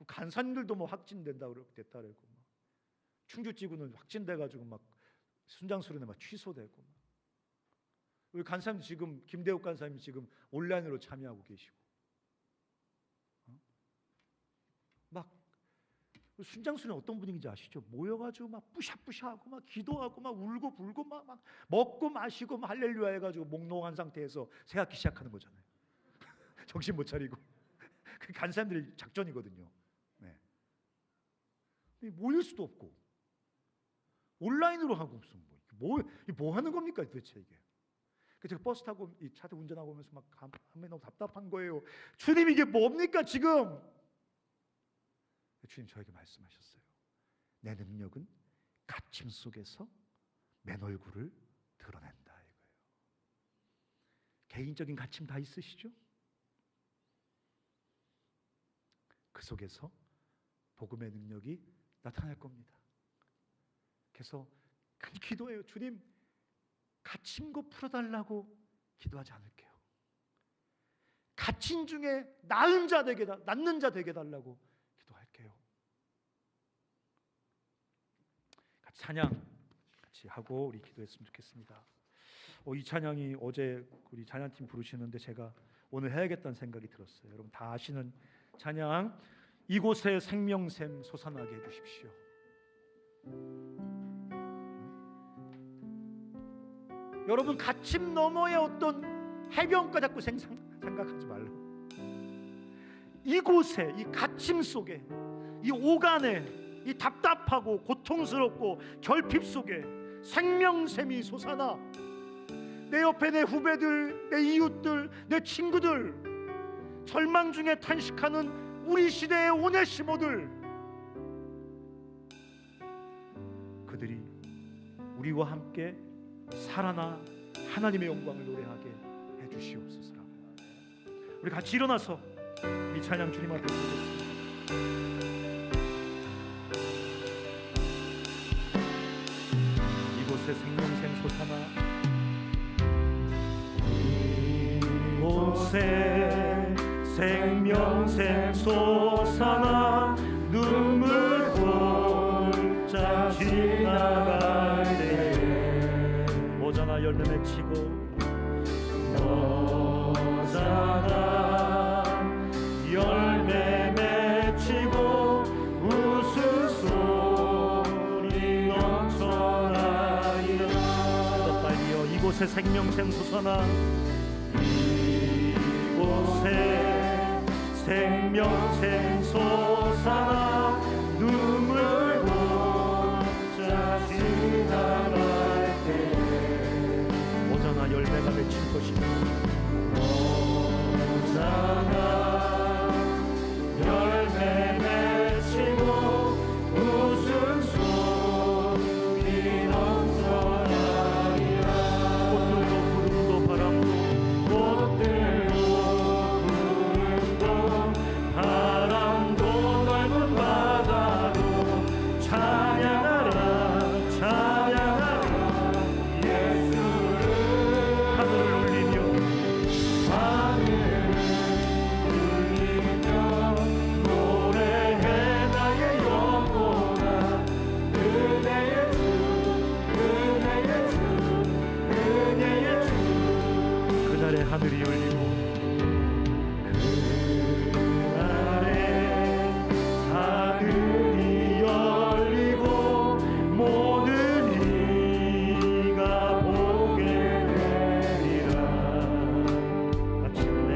간사님들도 뭐 확진된다 됐다 그러고, 막 충주지구는 확진돼가지고 막 순장수련회 막 취소되고, 우리 간사님 지금 김대욱 간사님 지금 온라인으로 참여하고 계시고, 막 순장수련회 어떤 분위기인지 아시죠? 모여가지고 막 뿌샤뿌샤하고 막 기도하고 막 울고 불고 막 먹고 마시고 막 할렐루야 해가지고 몽롱한 상태에서 새학기 시작하는 거잖아요. 정신 못 차리고. 그 간사님들의 작전이거든요. 네. 모일 수도 없고 온라인으로 하고 무슨 뭐 하는 겁니까 도대체 이게? 제가 버스 타고 이 차 운전하고 오면서 막 한번 너무 답답한 거예요. 주님 이게 뭡니까 지금? 주님 저에게 말씀하셨어요. 내 능력은 갇힘 속에서 맨 얼굴을 드러낸다 이거예요. 개인적인 갇힘 다 있으시죠? 그 속에서 복음의 능력이 나타날 겁니다. 그래서 큰 기도해요. 주님 갇힌 거 풀어달라고 기도하지 않을게요. 갇힌 중에 낳는 자 되게 달라고 기도할게요. 같이 찬양 같이 하고 우리 기도했으면 좋겠습니다. 이 찬양이 어제 우리 찬양팀 부르시는데 제가 오늘 해야겠다는 생각이 들었어요. 여러분 다 아시는 찬양, 이곳에 생명샘 솟아나게 해주십시오. 여러분 갇힘 너머의 어떤 해변가 자꾸 생각하지 말라고. 이곳에, 이 갇힘 속에, 이 오간에, 이 답답하고 고통스럽고 결핍 속에 생명샘이 솟아나 내 옆에 내 후배들, 내 이웃들, 내 친구들, 절망 중에 탄식하는 우리 시대의 오네시모들, 그들이 우리와 함께 살아나 하나님의 영광을 노래하게 해주시옵소서. 우리 같이 일어나서 이 찬양 주님 앞에 드리겠습니다. 이곳에 생명샘 솟아나, 이곳에 생명샘 솟아나 눈물 홀짝 지나가 이곳에 생명샘 솟아나 이곳에 생명샘 솟아나 눈물 곱자 지나갈 때 오자나 열매가 맺힐 것이다. 오자나 열매 맺히고 웃음소리 넘쳐나리라. 꽃들도 구름도 바람도 꽃들도 구름도 바람도 넓은 바다도 찬양하라 찬양하라 예수를. 하늘을 울리며 하늘을 울리며 노래해 나의 영혼아. 은혜의 주 은혜의 주 은혜의 주. 그날의 하늘이 열리고 그날의 하늘이 열리고 모든 이가 보게 되리라. 마침내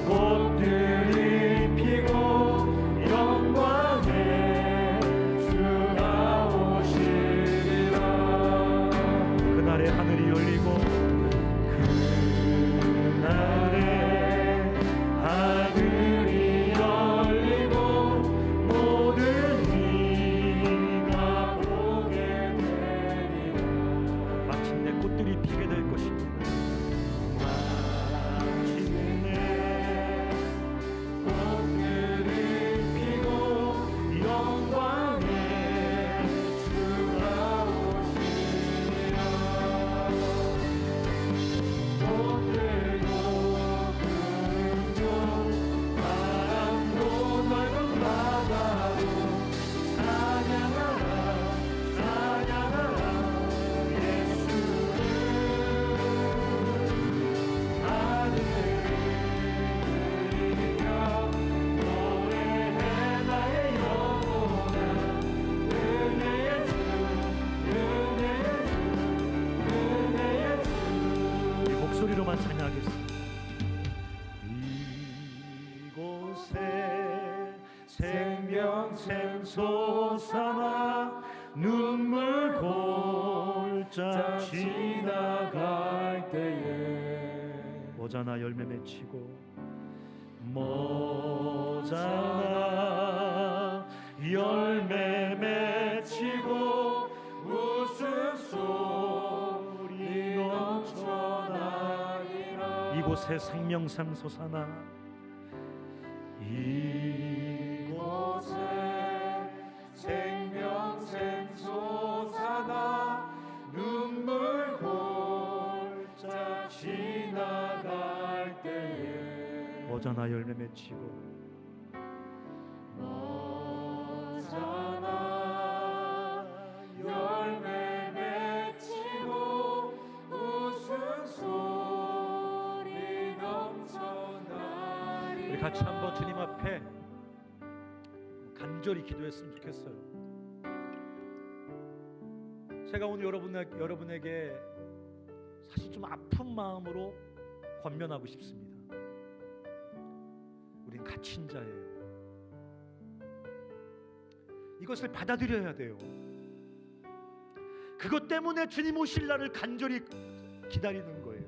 꽃들이 피고 영광의 주가 오시리라. 그날의 하늘이 열리고 그날의 하늘이 열리고 모든 이가 보게 되리라. 마침내 꽃들이 피게 될 것입니다. 마침내 꽃들이 피고 영광의 주가 오시리라. 꽃들도 구름도 바람도 넓은 바다도 찬양하라 찬양하라 예수를. 하늘을 울리며 노래해 나의 영혼아. 은혜의 주 은혜의 주 은혜의 주. 이 목소리로만 찬양하겠습니다. 이곳에 생명샘 솟아나 눈물 골짜 지나갈 때에 모자나 열매 맺히고 모자나 열매 맺히고 웃음소리 넘쳐나리라. 이곳에 생명샘 솟아나 이곳에 생명샘 솟아나 눈물 골짜 지나갈 때에 모자나 열매 맺히고 모자나 열매 맺히고 웃음소리 넘쳐나리라. 우리 같이 한번 주님 앞에 간절히 기도했으면 좋겠어요. 제가 오늘 여러분에게 사실 좀 아픈 마음으로 권면하고 싶습니다. 우린 갇힌 자예요. 이것을 받아들여야 돼요. 그것 때문에 주님 오실 날을 간절히 기다리는 거예요.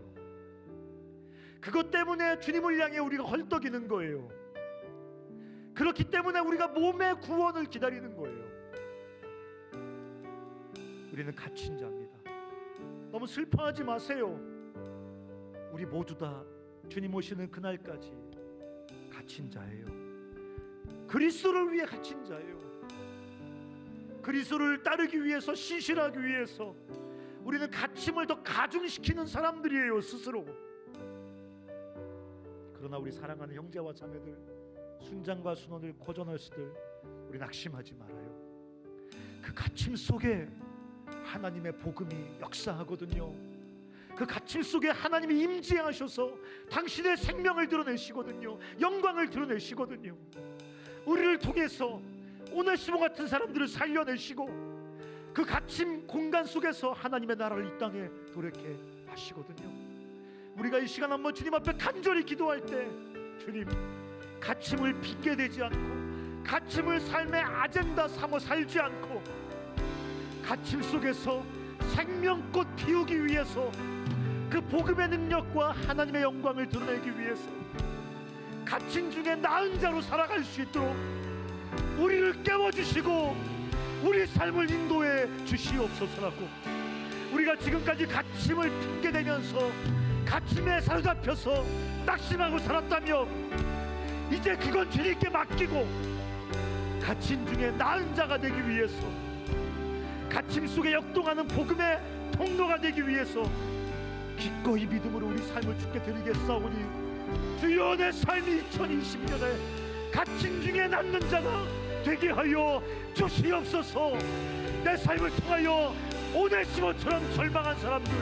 그것 때문에 주님을 향해 우리가 헐떡이는 거예요. 그렇기 때문에 우리가 몸의 구원을 기다리는 거예요. 우리는 갇힌 자입니다. 너무 슬퍼하지 마세요. 우리 모두 다 주님 오시는 그날까지 갇힌 자예요. 그리스도를 위해 갇힌 자예요. 그리스도를 따르기 위해서, 신실하기 위해서 우리는 갇힘을 더 가중시키는 사람들이에요, 스스로. 그러나 우리 사랑하는 형제와 자매들, 순장과 순원들, 고전할수들, 우리 낙심하지 말아요. 그 갇힘 속에 하나님의 복음이 역사하거든요. 그 갇힘 속에 하나님이 임재하셔서 당신의 생명을 드러내시거든요. 영광을 드러내시거든요. 우리를 통해서 오네시모 같은 사람들을 살려내시고 그 갇힌 공간 속에서 하나님의 나라를 이 땅에 도래케 하시거든요. 우리가 이 시간 한번 주님 앞에 간절히 기도할 때, 주님, 갇힘을 핑계대지 않고 갇힘을 삶의 아젠다 삼아 살지 않고 갇힘 속에서 생명꽃 피우기 위해서 그 복음의 능력과 하나님의 영광을 드러내기 위해서 갇힌 중에 나은 자로 살아갈 수 있도록 우리를 깨워주시고 우리 삶을 인도해 주시옵소서라고, 우리가 지금까지 갇힘을 핑계대면서 갇힘에 사로잡혀서 낙심하고 살았다면 이제 그건 주님께 맡기고 갇힌 중에 나은 자가 되기 위해서, 갇힘 속에 역동하는 복음의 통로가 되기 위해서 기꺼이 믿음으로 우리 삶을 주께 드리겠사오니, 주여 내 삶이 2020년에 갇힌 중에 남는 자가 되게 하여 주시옵소서. 내 삶을 통하여 오네시모처럼 절망한 사람들,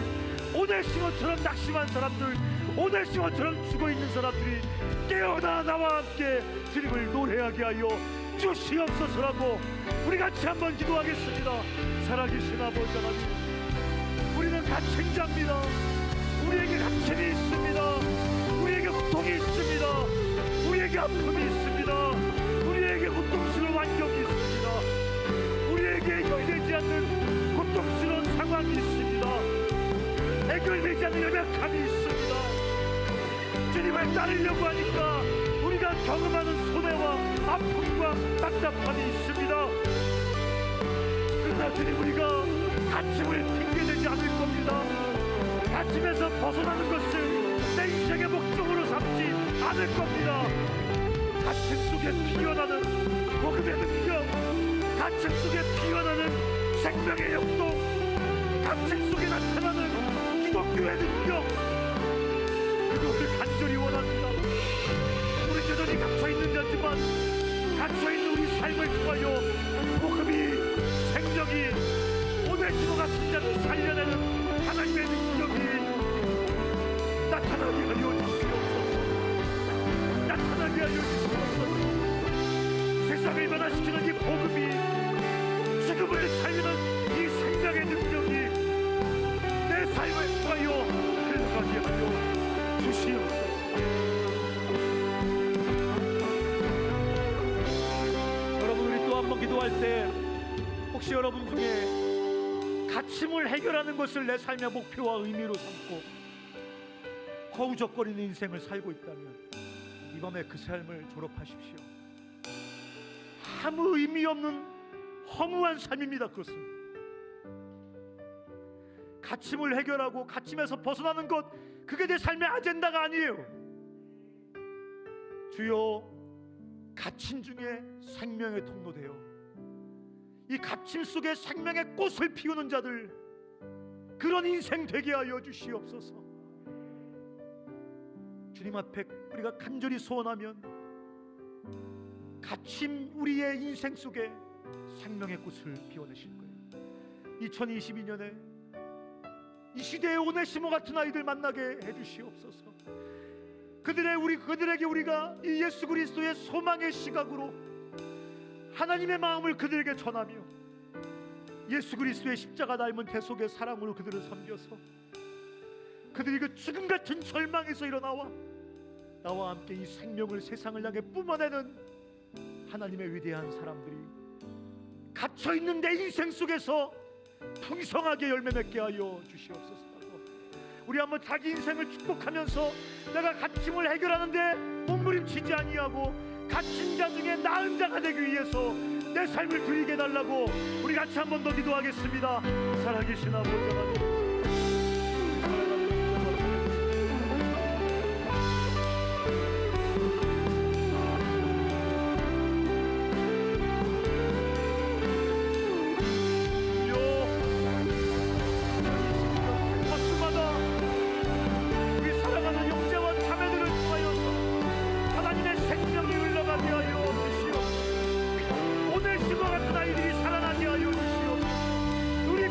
오네시모처럼 낙심한 사람들, 오네시모처럼 죽어있는 사람들이 깨어나 나와 함께 주님을 노래하게 하여 주시옵소서라고 우리 같이 한번 기도하겠습니다. 살아계신 아버지 하나님, 우리는 갇힌 자입니다. 우리에게 갇힘이 있습니다. 우리에게 고통이 있습니다. 우리에게 아픔이 있습니다. 우리에게 고통스러운 환경이 있습니다. 우리에게 해결되지 않는 고통스러운 상황이 있습니다. 해결되지 않는 연약함이 있습니다. 주님을 따르려고 하니까 우리가 경험하는 손해와 아픔과 답답함이 있습니다. 그러나 주님, 우리가 갇힘을 핑계대지 않을 겁니다. 갇힘에서 벗어나는 것을 내 인생의 목적으로 삼지 않을 겁니다. 갇힘 속에 피어나는 복음의 능력, 갇힘 속에 피어나는 생명의 역동, 갇힘 속에 나타나는 기독교의 능력, 그것을 간절히 원합니다. 우리 여전히 갇혀있는 자지만 갇혀있는 우리 삶을 통하여 복음이, 생명이, 오네시모 같은 자를 살려내는 하나님의 능력이 나타나게 하여 주시옵소서. 나타나게 하여 주시옵소서. 세상을 변화시키는 이 복음이, 죽음을 살리는 이 생명의 능력이 내 삶을 통하여 흘러가게 하여 주시옵소서. 여러분, 우리 또 한 번 기도할 때 혹시 여러분 중에 갇힘을 해결하는 것을 내 삶의 목표와 의미로 삼고 허우적거리는 인생을 살고 있다면 이 밤에 그 삶을 졸업하십시오. 아무 의미 없는 허무한 삶입니다. 그것은 갇힘을 해결하고 갇힘에서 벗어나는 것, 그게 내 삶의 아젠다가 아니에요. 주여, 갇힘 중에 생명의 통로 되어 이 갇힘 속에 생명의 꽃을 피우는 자들, 그런 인생 되게 하여 주시옵소서. 주님 앞에 우리가 간절히 소원하면 갇힘 우리의 인생 속에 생명의 꽃을 피워내실 거예요. 2022년에 이 시대에 오네시모 같은 아이들 만나게 해주시옵소서. 그들에게 우리가 이 예수 그리스도의 소망의 시각으로 하나님의 마음을 그들에게 전하며 예수 그리스도의 십자가 닮은 대속의 사랑으로 그들을 섬겨서 그들이 그 죽음 같은 절망에서 일어나와 나와 함께 이 생명을 세상을 향해 뿜어내는 하나님의 위대한 사람들이 갇혀있는 내 인생 속에서 풍성하게 열매 맺게 하여 주시옵소서. 우리 한번 자기 인생을 축복하면서 내가 갇힘을 해결하는데 몸부림치지 아니하고 갇힌 자 중에 나은 자가 되기 위해서 내 삶을 드리게 해달라고 우리 같이 한 번 더 기도하겠습니다. 살아계신 아버지 하나님,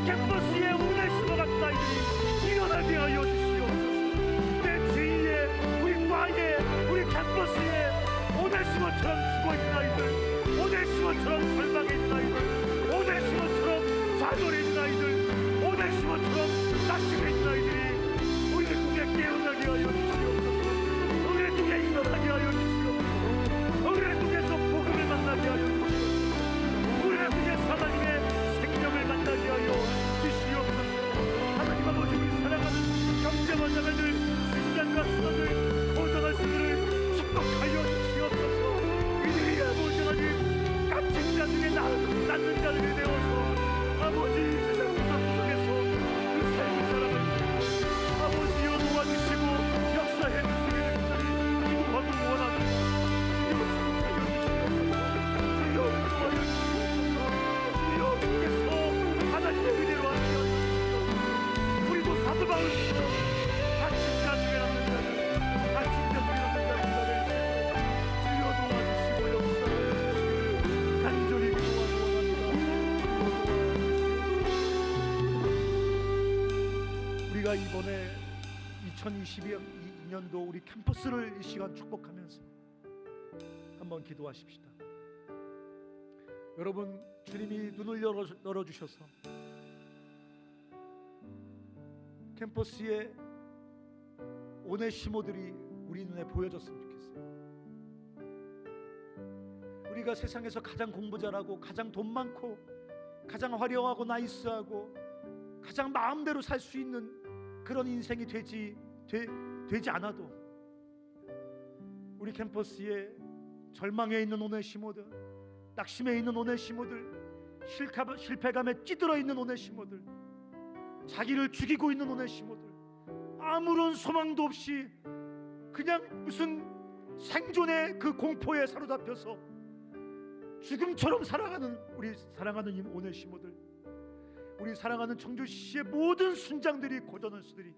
캠퍼스에 오네시모 같은 가슴에 있는 아이들이 우리를 통해 깨어나게 하여 주시옵소서. 우리를 통해 일어나게 하여 주시옵소서. 우리를 통해서 복음을 만나게 하여 주시옵소서. 우리를 통해서 하나님의 생명을 만나게 하여 주시옵소서. 하나님 아버지, 우리 사랑하는 형제와 자매들, 신장과 수단들, 고전한 수들을 축복하여 주시옵소서. 이들이 아버지 하나님 갇힌 자 중에 낳는 자들이 되어서 아버지 세상 구석구석에서 그 삶을 살아가시고 아버지여 도와주시고 역사해 주시기를 간절히 기도하고 원합니다. 주여 축복하여 주시옵소서. 주여 도와주시옵소서. 주여 주께서 하나님의 은혜로 함께 하시옵소서. 우리도 사도 바울처럼 갇힌 자 중에 낳는 자들, 갇힌 자 중에 낳는 자들 주여 도와주시고 역사해 주시기를 간절히 기도하고 우리가 이번에 2022년도 우리 캠퍼스를 이 시간 축복하면서 한번 기도하십시다. 여러분, 주님이 눈을 열어주셔서 캠퍼스에 오네시모들이 우리 눈에 보여졌으면 좋겠어요. 우리가 세상에서 가장 공부 잘하고 가장 돈 많고 가장 화려하고 나이스하고 가장 마음대로 살 수 있는 그런 인생이 되지 않아도 우리 캠퍼스에 절망에 있는 오네시모들, 낙심에 있는 오네시모들, 실패감에 찌들어 있는 오네시모들, 자기를 죽이고 있는 오네시모들, 아무런 소망도 없이 그냥 무슨 생존의 그 공포에 사로잡혀서 죽음처럼 살아가는 우리 사랑하는 이 오네시모들, 우리 사랑하는 청주시의 모든 순장들이, 고전원수들이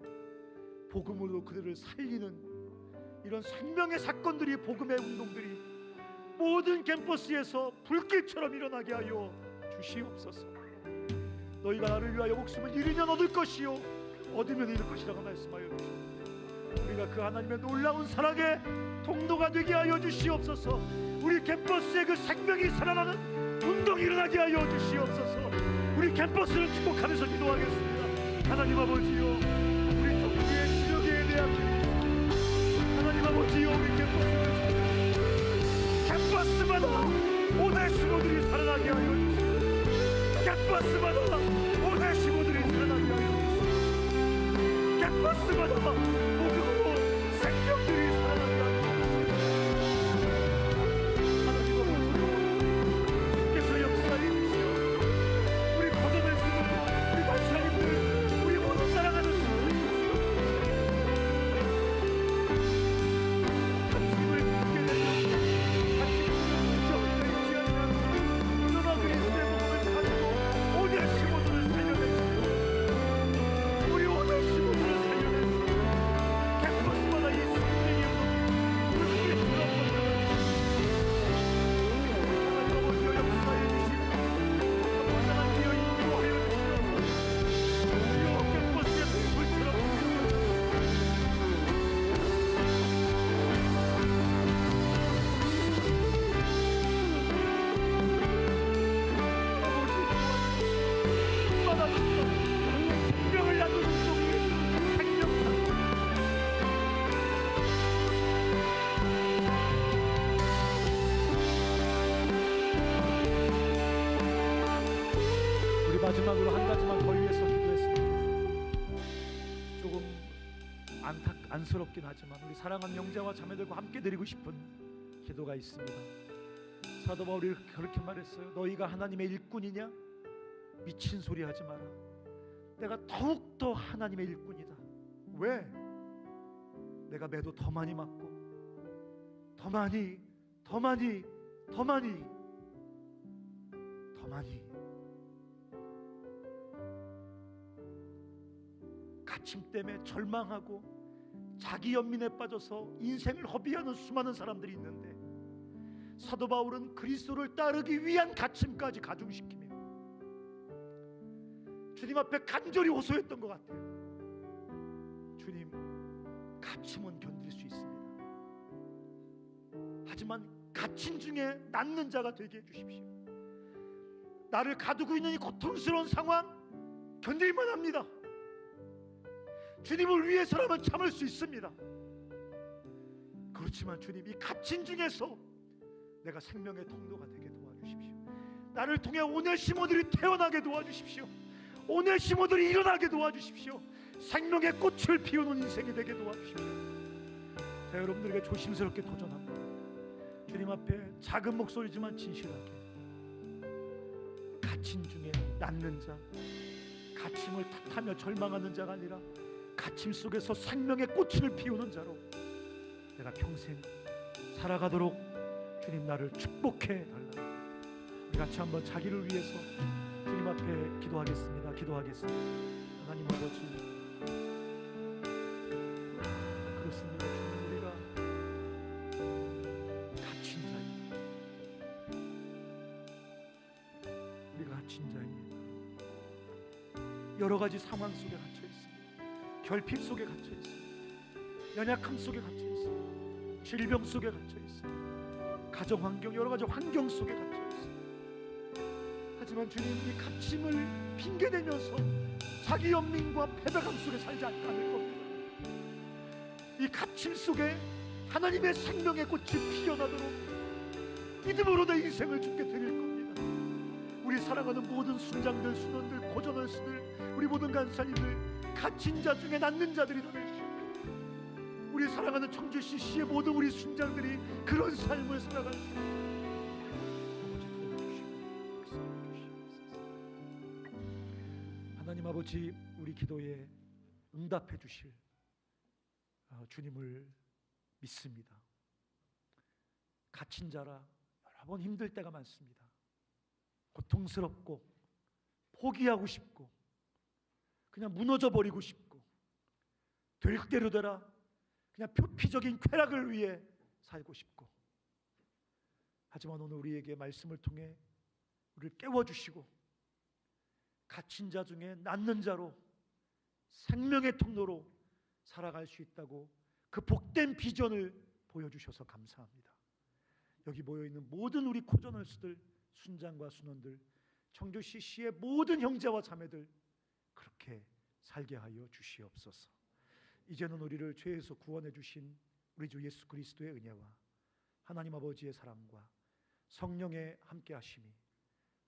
복음으로 그들을 살리는 이런 생명의 사건들이, 복음의 운동들이 모든 캠퍼스에서 불길처럼 일어나게 하여 주시옵소서. 너희가 나를 위하여 목숨을 잃으면 얻을 것이요 얻으면 잃을 것이라고 말씀하여 주시옵소서. 우리가 그 하나님의 놀라운 사랑의 통로가 되게 하여 주시옵소서. 우리 캠퍼스의 그 생명이 살아나는 운동이 일어나게 하여 주시옵소서. 우리 캠퍼스를 축복하면서 기도하겠습니다. 하나님 아버지요, 우리 정부의 시력에 대한 하나님 아버지요, 우리 캠퍼스마다 오네시모들이 살아나게 하여 주시옵소서. 캠퍼스마다 오네시모들이 살아나게 하여 주시옵소서. 캠퍼스마다 복음으로 생명들이 살아나게 하여 주시옵소서. 하나님 아버지요, 주께서 역사해 주시옵소서. 우리 고전의 수도, 우리 관사님들, 우리 모든 사랑하는 수도 관심을 갖게 되며 관심을 진짜 혼자 있지 않으면 너가 그리스도의 복음을 가지고 오네시모들을 살려내시고 우리 오네시모들을 살려내시고 캠퍼스마다 이 생명이 물길이 들어오는 하나님 아버지여 역사해 주시고 완전한 되어 있기로 하여 주시옵소서. 우리의 캠퍼스의 불처럼 생명을 나누는 종이 생명상 우리 마지막으로 한 가지만 더 위해서 기도했으면 좋겠어요. 조금 안쓰럽긴 하지만 우리 사랑하는 형제와 자매들과 함께 드리고 싶은 기도가 있습니다. 사도 바울이 그렇게 말했어요. 너희가 하나님의 일꾼이냐? 미친 소리 하지 마라. 내가 더욱더 하나님의 일꾼이다. 왜? 내가 매도 더 많이 맞고 더 많이 갇힘 때문에 절망하고 자기 연민에 빠져서 인생을 허비하는 수많은 사람들이 있는데 사도 바울은 그리스도를 따르기 위한 갇힘까지 가중시키며 주님 앞에 간절히 호소했던 것 같아요. 주님, 갇힘은 견딜 수 있습니다. 하지만 갇힌 중에 낫는 자가 되게 해주십시오. 나를 가두고 있는 이 고통스러운 상황 견딜만 합니다. 주님을 위해서라면 참을 수 있습니다. 그렇지만 주님, 이 갇힌 중에서 내가 생명의 통로가 되게 도와주십시오. 나를 통해 오네시모들이 태어나게 도와주십시오. 오네시모들이 일어나게 도와주십시오. 생명의 꽃을 피우는 인생이 되게 도와주십시오. 자, 여러분들에게 조심스럽게 도전합니다. 주님 앞에 작은 목소리지만 진실하게, 갇힘 중에 낫는 자, 갇힘을 탓하며 절망하는 자가 아니라 갇힘 속에서 생명의 꽃을 피우는 자로 내가 평생 살아가도록 주님 나를 축복해 달라. 우리 같이 한번 자기를 위해서 주님 앞에 기도하겠습니다. 기도하겠습니다. 하나님 아버지, 그렇습니다. 주님, 우리가 갇힌 자입니다. 우리가 갇힌 자입니다. 여러 가지 상황 속에 갇혀 있습니다. 결핍 속에 갇혀 있습니다. 연약함 속에 갇혀 있습니다. 질병 속에 갇혀 있습니다. 가정 환경, 여러 가지 환경 속에 갇혀 있습니다. 하지만 주님, 이 갇힘을 핑계대면서 자기 연민과 패배감 속에 살지 않을 겁니다. 이 갇힘 속에 하나님의 생명의 꽃이 피어나도록 믿음으로 내 인생을 주께 드릴 겁니다. 우리 사랑하는 모든 순장들, 순원들, 고전원수들, 우리 모든 간사님들, 갇힌 자 중에 낫는 자들이 되시옵소서. 우리 사랑하는 청주 CC의 모든 우리 순장들이 그런 삶을 살아갈 수 있도록 하나님 아버지, 우리 기도에 응답해 주실 주님을 믿습니다. 갇힌 자라 여러 번 힘들 때가 많습니다. 고통스럽고 포기하고 싶고 그냥 무너져 버리고 싶고 될 대로 되라 그냥 표피적인 쾌락을 위해 살고 싶고, 하지만 오늘 우리에게 말씀을 통해 우리를 깨워주시고 갇힌 자 중에 낫는 자로 생명의 통로로 살아갈 수 있다고 그 복된 비전을 보여주셔서 감사합니다. 여기 모여있는 모든 우리 코저널스들, 순장과 순원들, 청주 CC의 모든 형제와 자매들 그렇게 살게 하여 주시옵소서. 이제는 우리를 죄에서 구원해 주신 우리 주 예수 그리스도의 은혜와 하나님 아버지의 사랑과 성령의 함께 하심이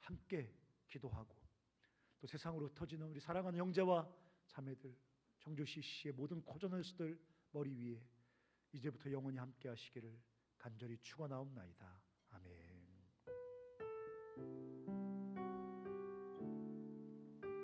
함께 기도하고 또 세상으로 흩어지는 우리 사랑하는 형제와 자매들, 청주 CC의 모든 코저널스들 머리 위에 이제부터 영원히 함께 하시기를 간절히 축원하옵나이다. 아멘.